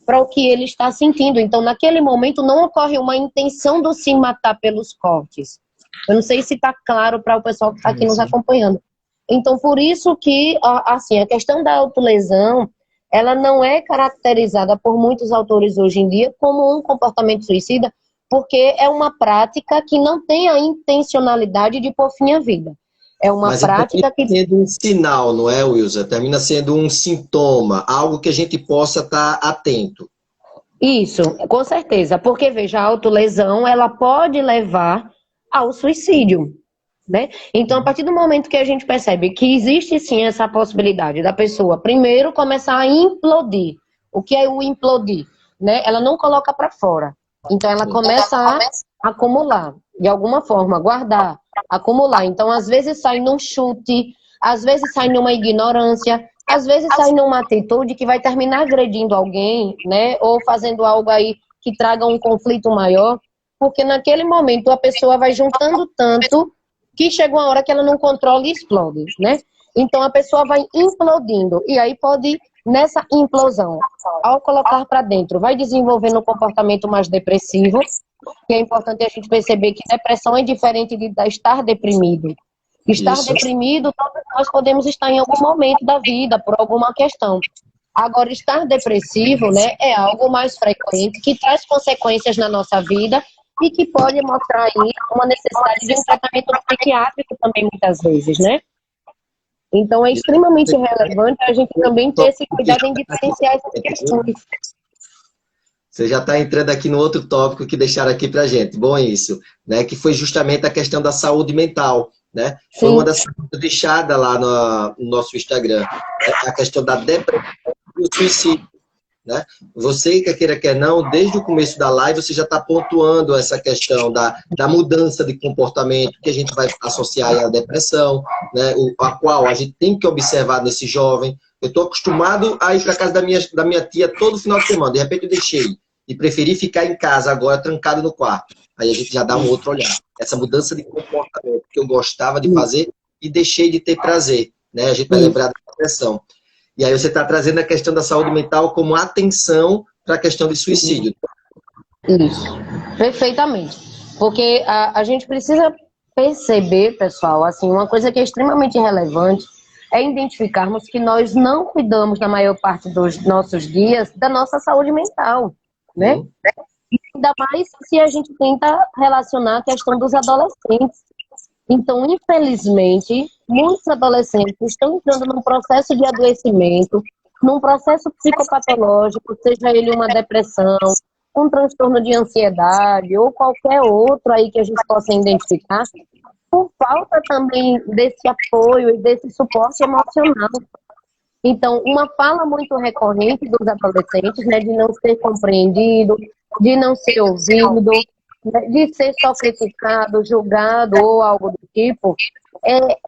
para o que ele está sentindo. Então, naquele momento, não ocorre uma intenção de se matar pelos cortes. Eu não sei se está claro para o pessoal que está aqui nos acompanhando. Então, por isso que, assim, a questão da autolesão, ela não é caracterizada por muitos autores hoje em dia como um comportamento suicida, porque é uma prática que não tem a intencionalidade de pôr fim à vida. É uma prática que... termina sendo um sinal, não é, Wilson? Termina sendo um sintoma, algo que a gente possa estar atento. Isso, com certeza. Porque, veja, a autolesão, ela pode levar ao suicídio, né? Então, a partir do momento que a gente percebe que existe, sim, essa possibilidade da pessoa, primeiro, começar a implodir. O que é o implodir? Né? Ela não coloca para fora. Então, ela começa a acumular, de alguma forma, guardar, acumular. Então, às vezes sai num chute, às vezes sai numa ignorância, às vezes sai numa atitude que vai terminar agredindo alguém, né? Ou fazendo algo aí que traga um conflito maior. porque naquele momento a pessoa vai juntando tanto que chega uma hora que ela não controla e explode, né? Então a pessoa vai implodindo, e aí pode, nessa implosão, ao colocar para dentro, vai desenvolvendo um comportamento mais depressivo, que é importante a gente perceber que depressão é diferente de estar deprimido. Estar Isso. deprimido, todos nós podemos estar em algum momento da vida, por alguma questão. Agora, estar depressivo, né, é algo mais frequente, que traz consequências na nossa vida e que pode mostrar aí uma necessidade de um tratamento psiquiátrico também, muitas vezes, né? Então, é extremamente relevante a gente também ter esse cuidado em diferenciar essas questões. Você já está entrando aqui no outro tópico que deixaram aqui para gente. Bom, isso, né? Que foi justamente a questão da saúde mental, né? Foi Sim. uma das perguntas deixadas lá no nosso Instagram, né? A questão da depressão e o suicídio, né? Você, quer queira, quer não, desde o começo da live, você já está pontuando essa questão da mudança de comportamento que a gente vai associar à depressão, né? A qual a gente tem que observar nesse jovem. Eu estou acostumado a ir para casa da minha tia todo final de semana, de repente eu deixei e preferi ficar em casa agora, trancado no quarto. Aí a gente já dá um outro olhar. Essa mudança de comportamento que eu gostava de fazer e deixei de ter prazer, né? A gente vai lembrar da depressão. E aí você está trazendo a questão da saúde mental como atenção para a questão de suicídio. Isso, perfeitamente. Porque a gente precisa perceber, pessoal, assim, uma coisa que é extremamente relevante é identificarmos que nós não cuidamos, na maior parte dos nossos dias, da nossa saúde mental, né? Ainda mais se a gente tenta relacionar a questão dos adolescentes. Então, infelizmente, muitos adolescentes estão entrando num processo de adoecimento, num processo psicopatológico, seja ele uma depressão, um transtorno de ansiedade ou qualquer outro aí que a gente possa identificar, por falta também desse apoio e desse suporte emocional. Então, uma fala muito recorrente dos adolescentes, né, de não ser compreendido, de não ser ouvido, né, de ser só criticado, julgado ou algo do tipo,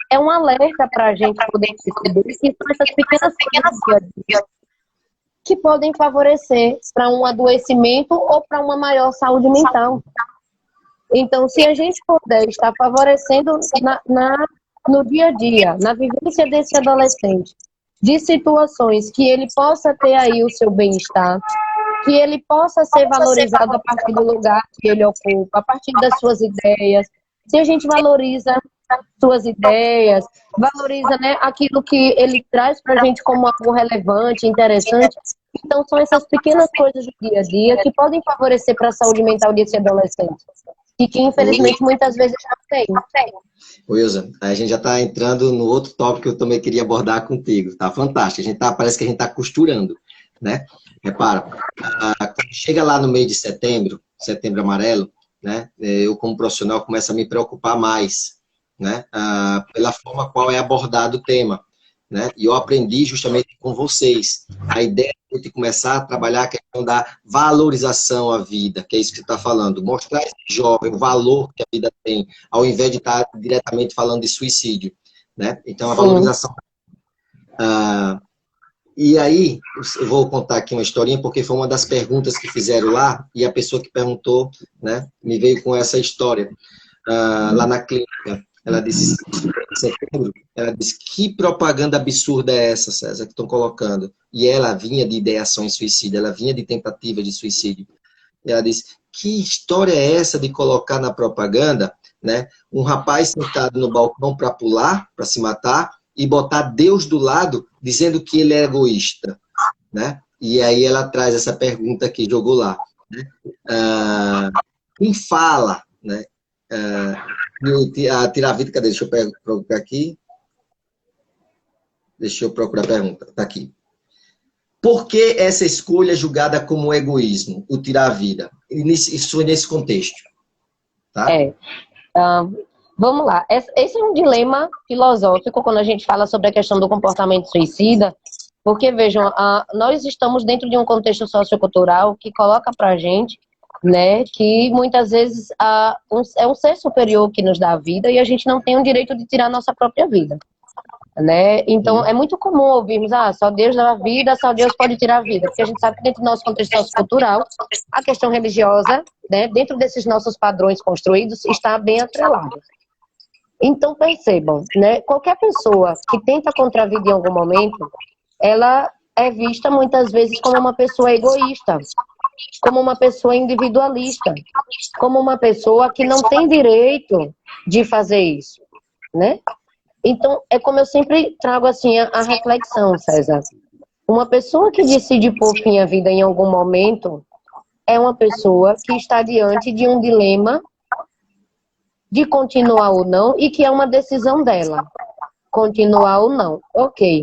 é um alerta para a gente poder perceber que são essas pequenas coisas do dia a dia que podem favorecer para um adoecimento ou para uma maior saúde mental. Então, se a gente puder estar favorecendo no dia a dia, na vivência desse adolescente, de situações que ele possa ter aí o seu bem-estar, que ele possa ser valorizado a partir do lugar que ele ocupa, a partir das suas ideias. Se a gente valoriza suas ideias, valoriza, né, aquilo que ele traz para a gente como algo relevante, interessante. Então, são essas pequenas coisas do dia a dia que podem favorecer para a saúde mental desse adolescente. E que, infelizmente, muitas vezes não tem. Wilson, a gente já está entrando no outro tópico que eu também queria abordar contigo. Tá fantástico. Parece que a gente está costurando, né? Repara, quando chega lá no mês de setembro, setembro amarelo, né? Eu, como profissional, começo a me preocupar mais, né? Pela forma qual é abordado o tema, né? E eu aprendi justamente com vocês. A ideia de começar a trabalhar a questão da valorização à vida, que é isso que você está falando. Mostrar a esse jovem o valor que a vida tem, ao invés de estar diretamente falando de suicídio, né? Então, a valorização. E aí, eu vou contar aqui uma historinha, porque foi uma das perguntas que fizeram lá, e a pessoa que perguntou, né, me veio com essa história. Lá na clínica, ela disse, que propaganda absurda é essa, César, que estão colocando? E ela vinha de ideação em suicídio, ela vinha de tentativa de suicídio. E ela disse, que história é essa de colocar na propaganda, né, um rapaz sentado no balcão para pular, para se matar, e botar Deus do lado, dizendo que ele é egoísta, né? E aí ela traz essa pergunta que jogou lá, né? Quem fala, né? Tirar a vida, cadê? Deixa eu procurar aqui. Deixa eu procurar a pergunta. Está aqui. Por que essa escolha é julgada como egoísmo, o tirar a vida? Isso foi nesse contexto. Tá? Vamos lá. Esse é um dilema filosófico quando a gente fala sobre a questão do comportamento suicida, porque, vejam, nós estamos dentro de um contexto sociocultural que coloca pra gente, né, que muitas vezes é um ser superior que nos dá a vida e a gente não tem o direito de tirar a nossa própria vida. né? Então, é muito comum ouvirmos, só Deus dá a vida, só Deus pode tirar a vida, porque a gente sabe que dentro do nosso contexto sociocultural, a questão religiosa, né, dentro desses nossos padrões construídos, está bem atrelada. Então, percebam, né, qualquer pessoa que tenta contra a vida em algum momento, ela é vista muitas vezes como uma pessoa egoísta, como uma pessoa individualista, como uma pessoa que não tem direito de fazer isso, né? Então, é como eu sempre trago assim a reflexão, César. Uma pessoa que decide pôr fim à vida em algum momento é uma pessoa que está diante de um dilema de continuar ou não e que é uma decisão dela, continuar ou não. Ok.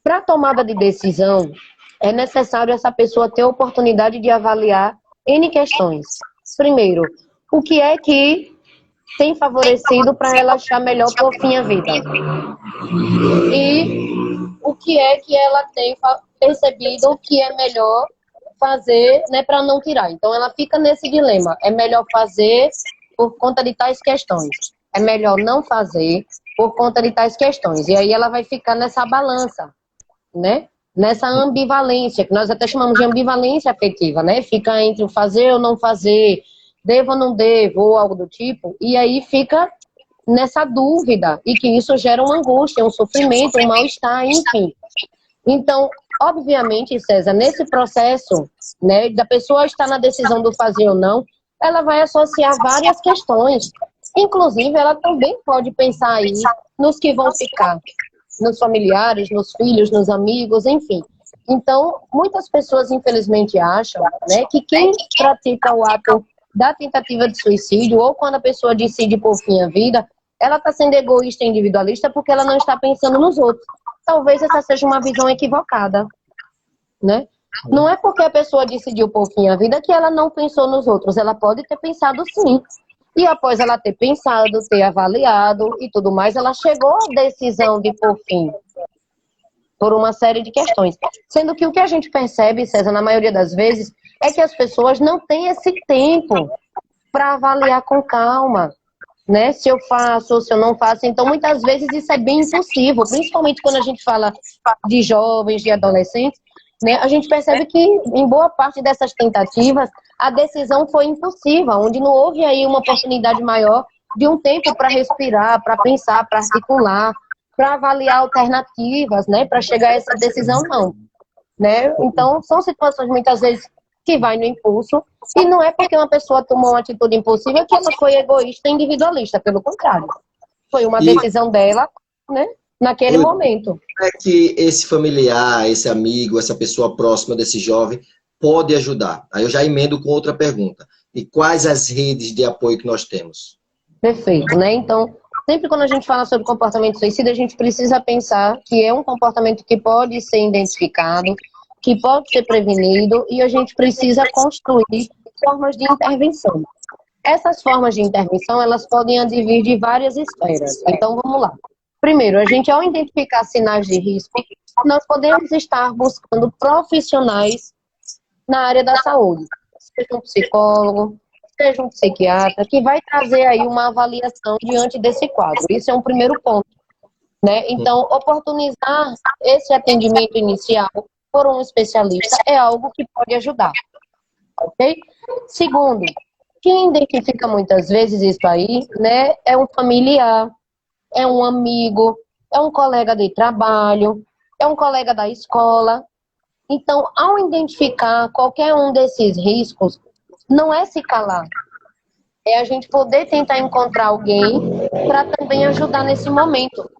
Para a tomada de decisão, é necessário essa pessoa ter a oportunidade de avaliar N questões. Primeiro, o que é que tem favorecido para ela achar melhor por fim a vida? E o que é que ela tem percebido que é melhor fazer, né, para não tirar. Então, ela fica nesse dilema. É melhor fazer por conta de tais questões. É melhor não fazer por conta de tais questões. E aí ela vai ficar nessa balança, né? Nessa ambivalência, que nós até chamamos de ambivalência afetiva, né? Fica entre o fazer ou não fazer, devo ou não devo, ou algo do tipo. E aí fica nessa dúvida, e que isso gera uma angústia, um sofrimento, um mal-estar, enfim. Então, obviamente, César, nesse processo, né, da pessoa estar na decisão do fazer ou não, ela vai associar várias questões. Inclusive, ela também pode pensar aí nos que vão ficar, nos familiares, nos filhos, nos amigos, enfim. Então, muitas pessoas, infelizmente, acham, né, que quem pratica o ato da tentativa de suicídio, ou quando a pessoa decide por fim a vida, ela está sendo egoísta e individualista porque ela não está pensando nos outros. Talvez essa seja uma visão equivocada, né? Não é porque a pessoa decidiu por fim a vida que ela não pensou nos outros. Ela pode ter pensado sim. E após ela ter pensado, ter avaliado e tudo mais, ela chegou à decisão de por fim, por uma série de questões. Sendo que o que a gente percebe, César, na maioria das vezes, é que as pessoas não têm esse tempo para avaliar com calma, né? Se eu faço ou se eu não faço. Então, muitas vezes isso é bem impossível, principalmente quando a gente fala de jovens, de adolescentes, né? A gente percebe que em boa parte dessas tentativas a decisão foi impossível, onde não houve aí uma oportunidade maior de um tempo para respirar, para pensar, para articular, para avaliar alternativas, né? Para chegar a essa decisão, não, né? Então, são situações muitas vezes que vai no impulso, e não é porque uma pessoa tomou uma atitude impulsiva que ela foi egoísta e individualista, pelo contrário. Foi uma decisão dela, né, naquele momento. Como é que esse familiar, esse amigo, essa pessoa próxima desse jovem pode ajudar? Aí eu já emendo com outra pergunta. E quais as redes de apoio que nós temos? Perfeito, né? Então, sempre quando a gente fala sobre comportamento suicida, a gente precisa pensar que é um comportamento que pode ser identificado, que pode ser prevenido, e a gente precisa construir formas de intervenção. Essas formas de intervenção, elas podem advir de várias esferas. Então, vamos lá. Primeiro, a gente, ao identificar sinais de risco, nós podemos estar buscando profissionais na área da saúde. Seja um psicólogo, seja um psiquiatra, que vai trazer aí uma avaliação diante desse quadro. Isso é um primeiro ponto, né? Então, oportunizar esse atendimento inicial por um especialista é algo que pode ajudar, ok? Segundo, quem identifica muitas vezes isso aí, né, é um familiar, é um amigo, é um colega de trabalho, é um colega da escola. Então, ao identificar qualquer um desses riscos, não é se calar, é a gente poder tentar encontrar alguém para também ajudar nesse momento.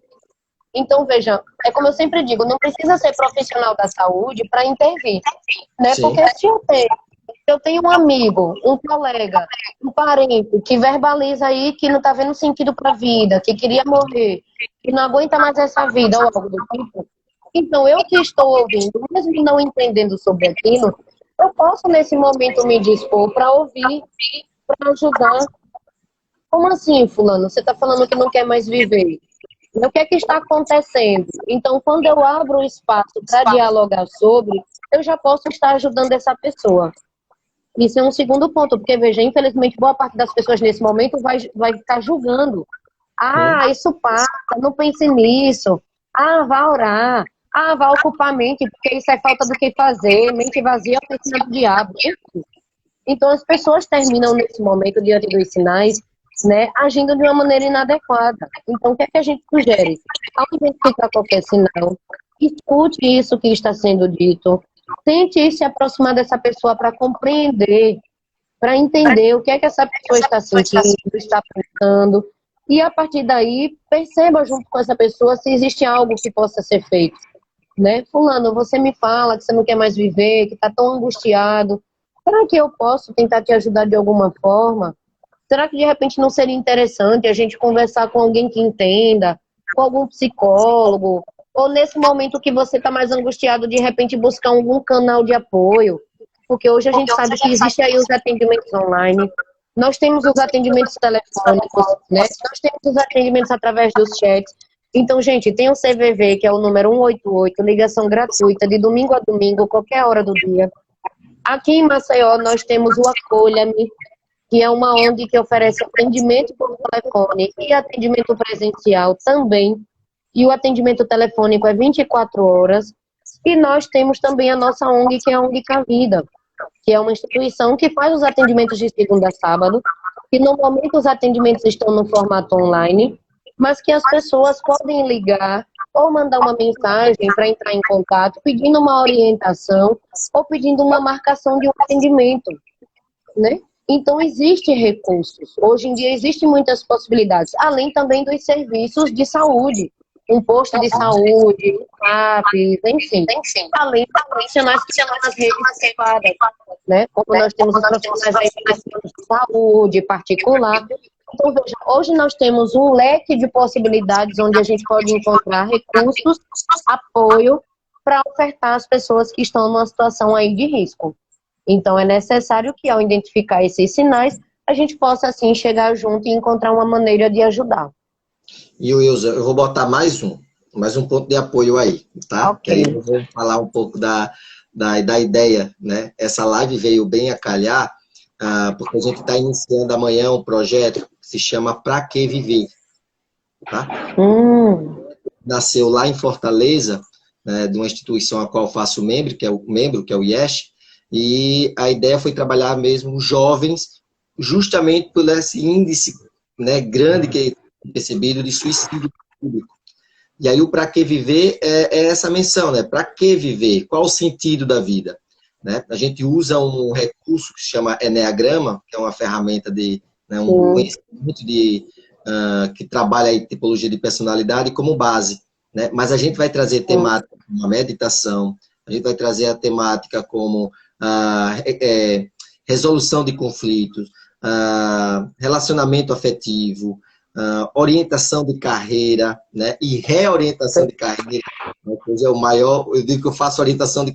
Então, veja, é como eu sempre digo, não precisa ser profissional da saúde para intervir, né? Sim. Porque se eu tenho um amigo, um colega, um parente que verbaliza aí que não está vendo sentido para a vida, que queria morrer, que não aguenta mais essa vida ou algo do tipo, então eu que estou ouvindo, mesmo não entendendo sobre aquilo, eu posso nesse momento me dispor para ouvir, para ajudar. Como assim, fulano? Você está falando que não quer mais viver? O que é que está acontecendo? Então, quando eu abro o espaço para dialogar sobre, eu já posso estar ajudando essa pessoa. Isso é um segundo ponto, porque, veja, infelizmente, boa parte das pessoas nesse momento vai ficar julgando. Ah, isso passa, não pense nisso. Ah, vá orar. Ah, vá ocupar a mente, porque isso é falta do que fazer. Mente vazia é a oficina do diabo. Então, as pessoas terminam nesse momento, diante dos sinais, né, agindo de uma maneira inadequada. Então, o que é que a gente sugere? Ao identificar qualquer sinal, escute isso que está sendo dito, tente se aproximar dessa pessoa para compreender, para entender o que é que essa pessoa está sentindo, está pensando, e a partir daí, perceba junto com essa pessoa se existe algo que possa ser feito, né? Fulano, você me fala que você não quer mais viver, que está tão angustiado. Será que eu posso tentar te ajudar de alguma forma? Será que de repente não seria interessante a gente conversar com alguém que entenda, com algum psicólogo? Ou nesse momento que você está mais angustiado, de repente buscar algum canal de apoio? Porque hoje a gente sabe que existe aí os atendimentos online. Nós temos os atendimentos telefônicos, né? Nós temos os atendimentos através dos chats. Então, gente, tem o CVV, que é o número 188, ligação gratuita, de domingo a domingo, qualquer hora do dia. Aqui em Maceió, nós temos o Acolha-me, que é uma ONG que oferece atendimento por telefone e atendimento presencial também. E o atendimento telefônico é 24 horas. E nós temos também a nossa ONG, que é a ONG Cavida, que é uma instituição que faz os atendimentos de segunda a sábado, e no momento os atendimentos estão no formato online, mas que as pessoas podem ligar ou mandar uma mensagem para entrar em contato, pedindo uma orientação ou pedindo uma marcação de um atendimento, né? Então, existem recursos. Hoje em dia, existem muitas possibilidades, além também dos serviços de saúde, um posto de saúde, um CAPS, enfim. Além dos profissionais que estão nas redes privadas, né? Como nós temos os profissionais aí de saúde particular. Então, veja, hoje nós temos um leque de possibilidades onde a gente pode encontrar recursos, apoio para ofertar às pessoas que estão numa situação aí de risco. Então, é necessário que, ao identificar esses sinais, a gente possa, assim, chegar junto e encontrar uma maneira de ajudar. E Wilson, eu vou botar mais um ponto de apoio aí, tá? Ok. Que aí eu vou falar um pouco da ideia, né? Essa live veio bem a calhar, porque a gente está iniciando amanhã um projeto que se chama Pra Que Viver, tá? Nasceu lá em Fortaleza, né, de uma instituição a qual eu faço membro, que é o IESH, e a ideia foi trabalhar mesmo os jovens, justamente por esse índice, né, grande que é percebido de suicídio público. E aí o Pra Que Viver é essa menção, né? Pra que viver? Qual o sentido da vida? Né? A gente usa um recurso que se chama Eneagrama, que é uma ferramenta de, né, um conhecimento que trabalha a tipologia de personalidade como base. Né? Mas a gente vai trazer temática como a meditação, a gente vai trazer a temática como resolução de conflitos, relacionamento afetivo, orientação de carreira, né? E reorientação de carreira. Né? Pois é o maior, eu digo que eu faço orientação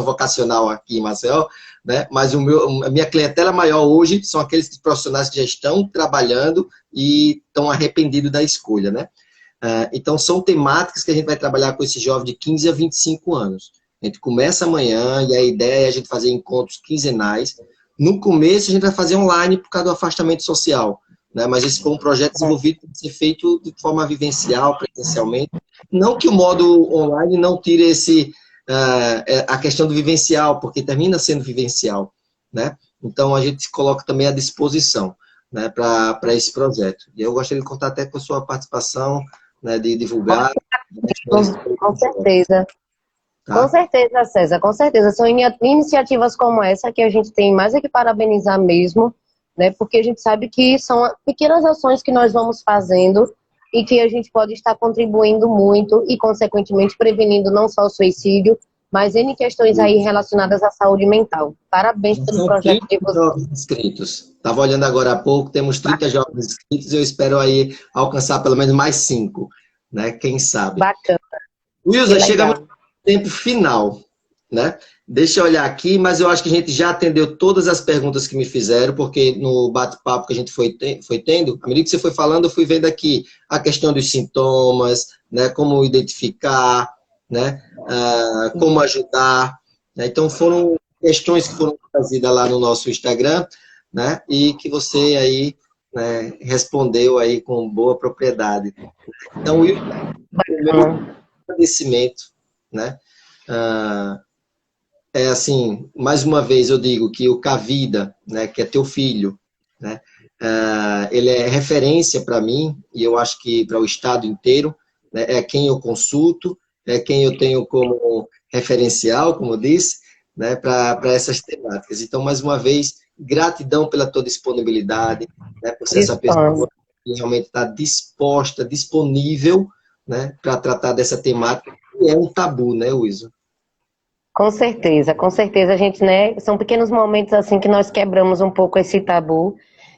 vocacional aqui em Maceió, né? Mas a minha clientela maior hoje são aqueles profissionais que já estão trabalhando e estão arrependidos da escolha, né? Então, são temáticas que a gente vai trabalhar com esse jovem de 15 a 25 anos. A gente começa amanhã e a ideia é a gente fazer encontros quinzenais. No começo, a gente vai fazer online por causa do afastamento social, né? Mas esse foi um projeto desenvolvido para ser feito de forma vivencial, presencialmente. Não que o modo online não tire a questão do vivencial, porque termina sendo vivencial, né? Então, a gente se coloca também à disposição, né, para esse projeto. E eu gostaria de contar até com a sua participação, né, de divulgar. Com certeza. Tá? Com certeza, César, com certeza. São iniciativas como essa que a gente tem mais é que parabenizar mesmo, né? Porque a gente sabe que são pequenas ações que nós vamos fazendo e que a gente pode estar contribuindo muito e, consequentemente, prevenindo não só o suicídio, mas N questões aí relacionadas à saúde mental. Parabéns pelo projeto de vocês. Jovens inscritos. Estava olhando agora há pouco, temos 30 jovens inscritos, eu espero aí alcançar pelo menos mais 5, né? Quem sabe. Bacana. Wilson, chegamos no tempo final, né? Deixa eu olhar aqui, mas eu acho que a gente já atendeu todas as perguntas que me fizeram, porque no bate-papo que a gente foi tendo, à medida que você foi falando, eu fui vendo aqui a questão dos sintomas, né? Como identificar, né? Como ajudar, né? Então foram questões que foram trazidas lá no nosso Instagram, né? E que você aí, né, respondeu aí com boa propriedade. Então, Wilson, o meu agradecimento, né? É assim, mais uma vez eu digo que o Cavida, né, que é teu filho, né, ele é referência para mim, e eu acho que para o estado inteiro, né, é quem eu consulto, é quem eu tenho como referencial, como eu disse, né, para essas temáticas. Então, mais uma vez, gratidão pela tua disponibilidade, né, por ser essa pessoa que realmente está disposta, disponível, né, para tratar dessa temática, que é um tabu, né, Wilson? Com certeza, a gente, né, são pequenos momentos assim que nós quebramos um pouco esse tabu,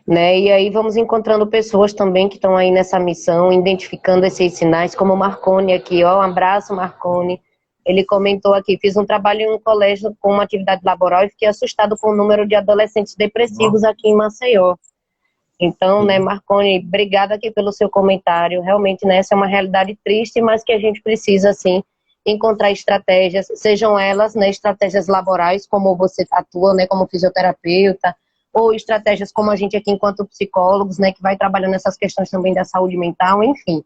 né, e aí vamos encontrando pessoas também que estão aí nessa missão, identificando esses sinais, como o Marconi aqui, ó, um abraço, Marconi. Ele comentou aqui, fiz um trabalho em um colégio com uma atividade laboral e fiquei assustado com o número de adolescentes depressivos aqui em Maceió. Então, né, Marconi, obrigada aqui pelo seu comentário. Realmente, né, essa é uma realidade triste, mas que a gente precisa, assim, encontrar estratégias, sejam elas, né, estratégias laborais, como você atua, né, como fisioterapeuta, ou estratégias como a gente aqui enquanto psicólogos, né, que vai trabalhando essas questões também da saúde mental, enfim.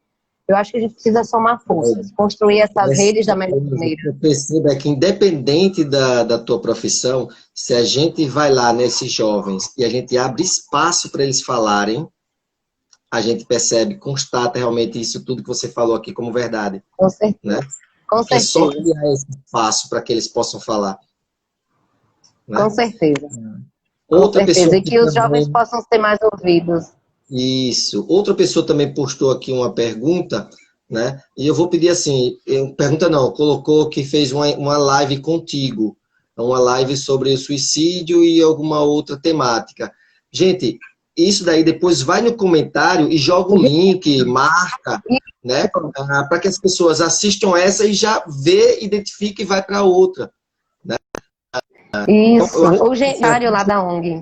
Eu acho que a gente precisa somar forças, construir essas redes da melhor maneira. Eu percebo é que independente da tua profissão, se a gente vai lá nesses jovens e a gente abre espaço para eles falarem, a gente percebe, constata realmente isso tudo que você falou aqui como verdade. Com certeza. Né? Com É só certeza. criar esse espaço para que eles possam falar. Né? Com certeza. Outra pessoa e que os jovens possam ser mais ouvidos. Isso. Outra pessoa também postou aqui uma pergunta, né? E eu vou pedir assim, pergunta não, colocou que fez uma live contigo, uma live sobre o suicídio e alguma outra temática. Gente, isso daí depois vai no comentário e joga o link, marca, né? Para que as pessoas assistam essa e já vê, identifique e vai para outra. Né? Isso, o Genário lá da ONG.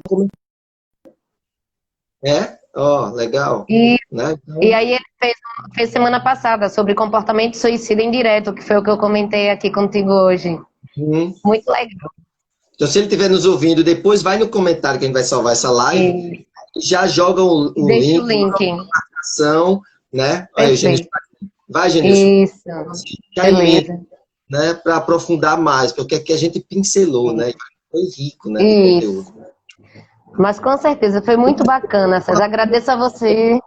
Legal. E, né? Então, e aí ele fez semana passada sobre comportamento suicida indireto, que foi o que eu comentei aqui contigo hoje. Muito legal. Então, se ele estiver nos ouvindo, depois vai no comentário que a gente vai salvar essa live e já joga o Deixa link, o link. Marcação, né? Aí, vai, Genilson. Isso. Beleza. Né? Para aprofundar mais, porque aqui a gente pincelou, né? Foi rico, né? De conteúdo. Mas com certeza, foi muito bacana, César. Agradeço a você.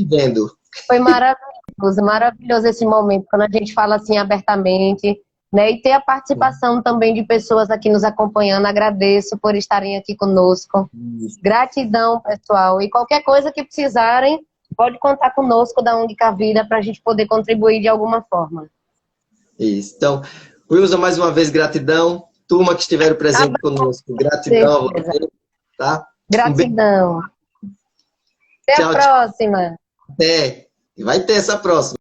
Vendo. Foi maravilhoso, maravilhoso esse momento, quando a gente fala assim abertamente, né? E ter a participação também de pessoas aqui nos acompanhando. Agradeço por estarem aqui conosco. Gratidão, pessoal. E qualquer coisa que precisarem, pode contar conosco da ONG Cavida para a gente poder contribuir de alguma forma. Isso. Então, Wilson, mais uma vez, gratidão. Turma que estiveram presente conosco, gratidão a você, tá? Gratidão. Até a próxima. Até. E vai ter essa próxima.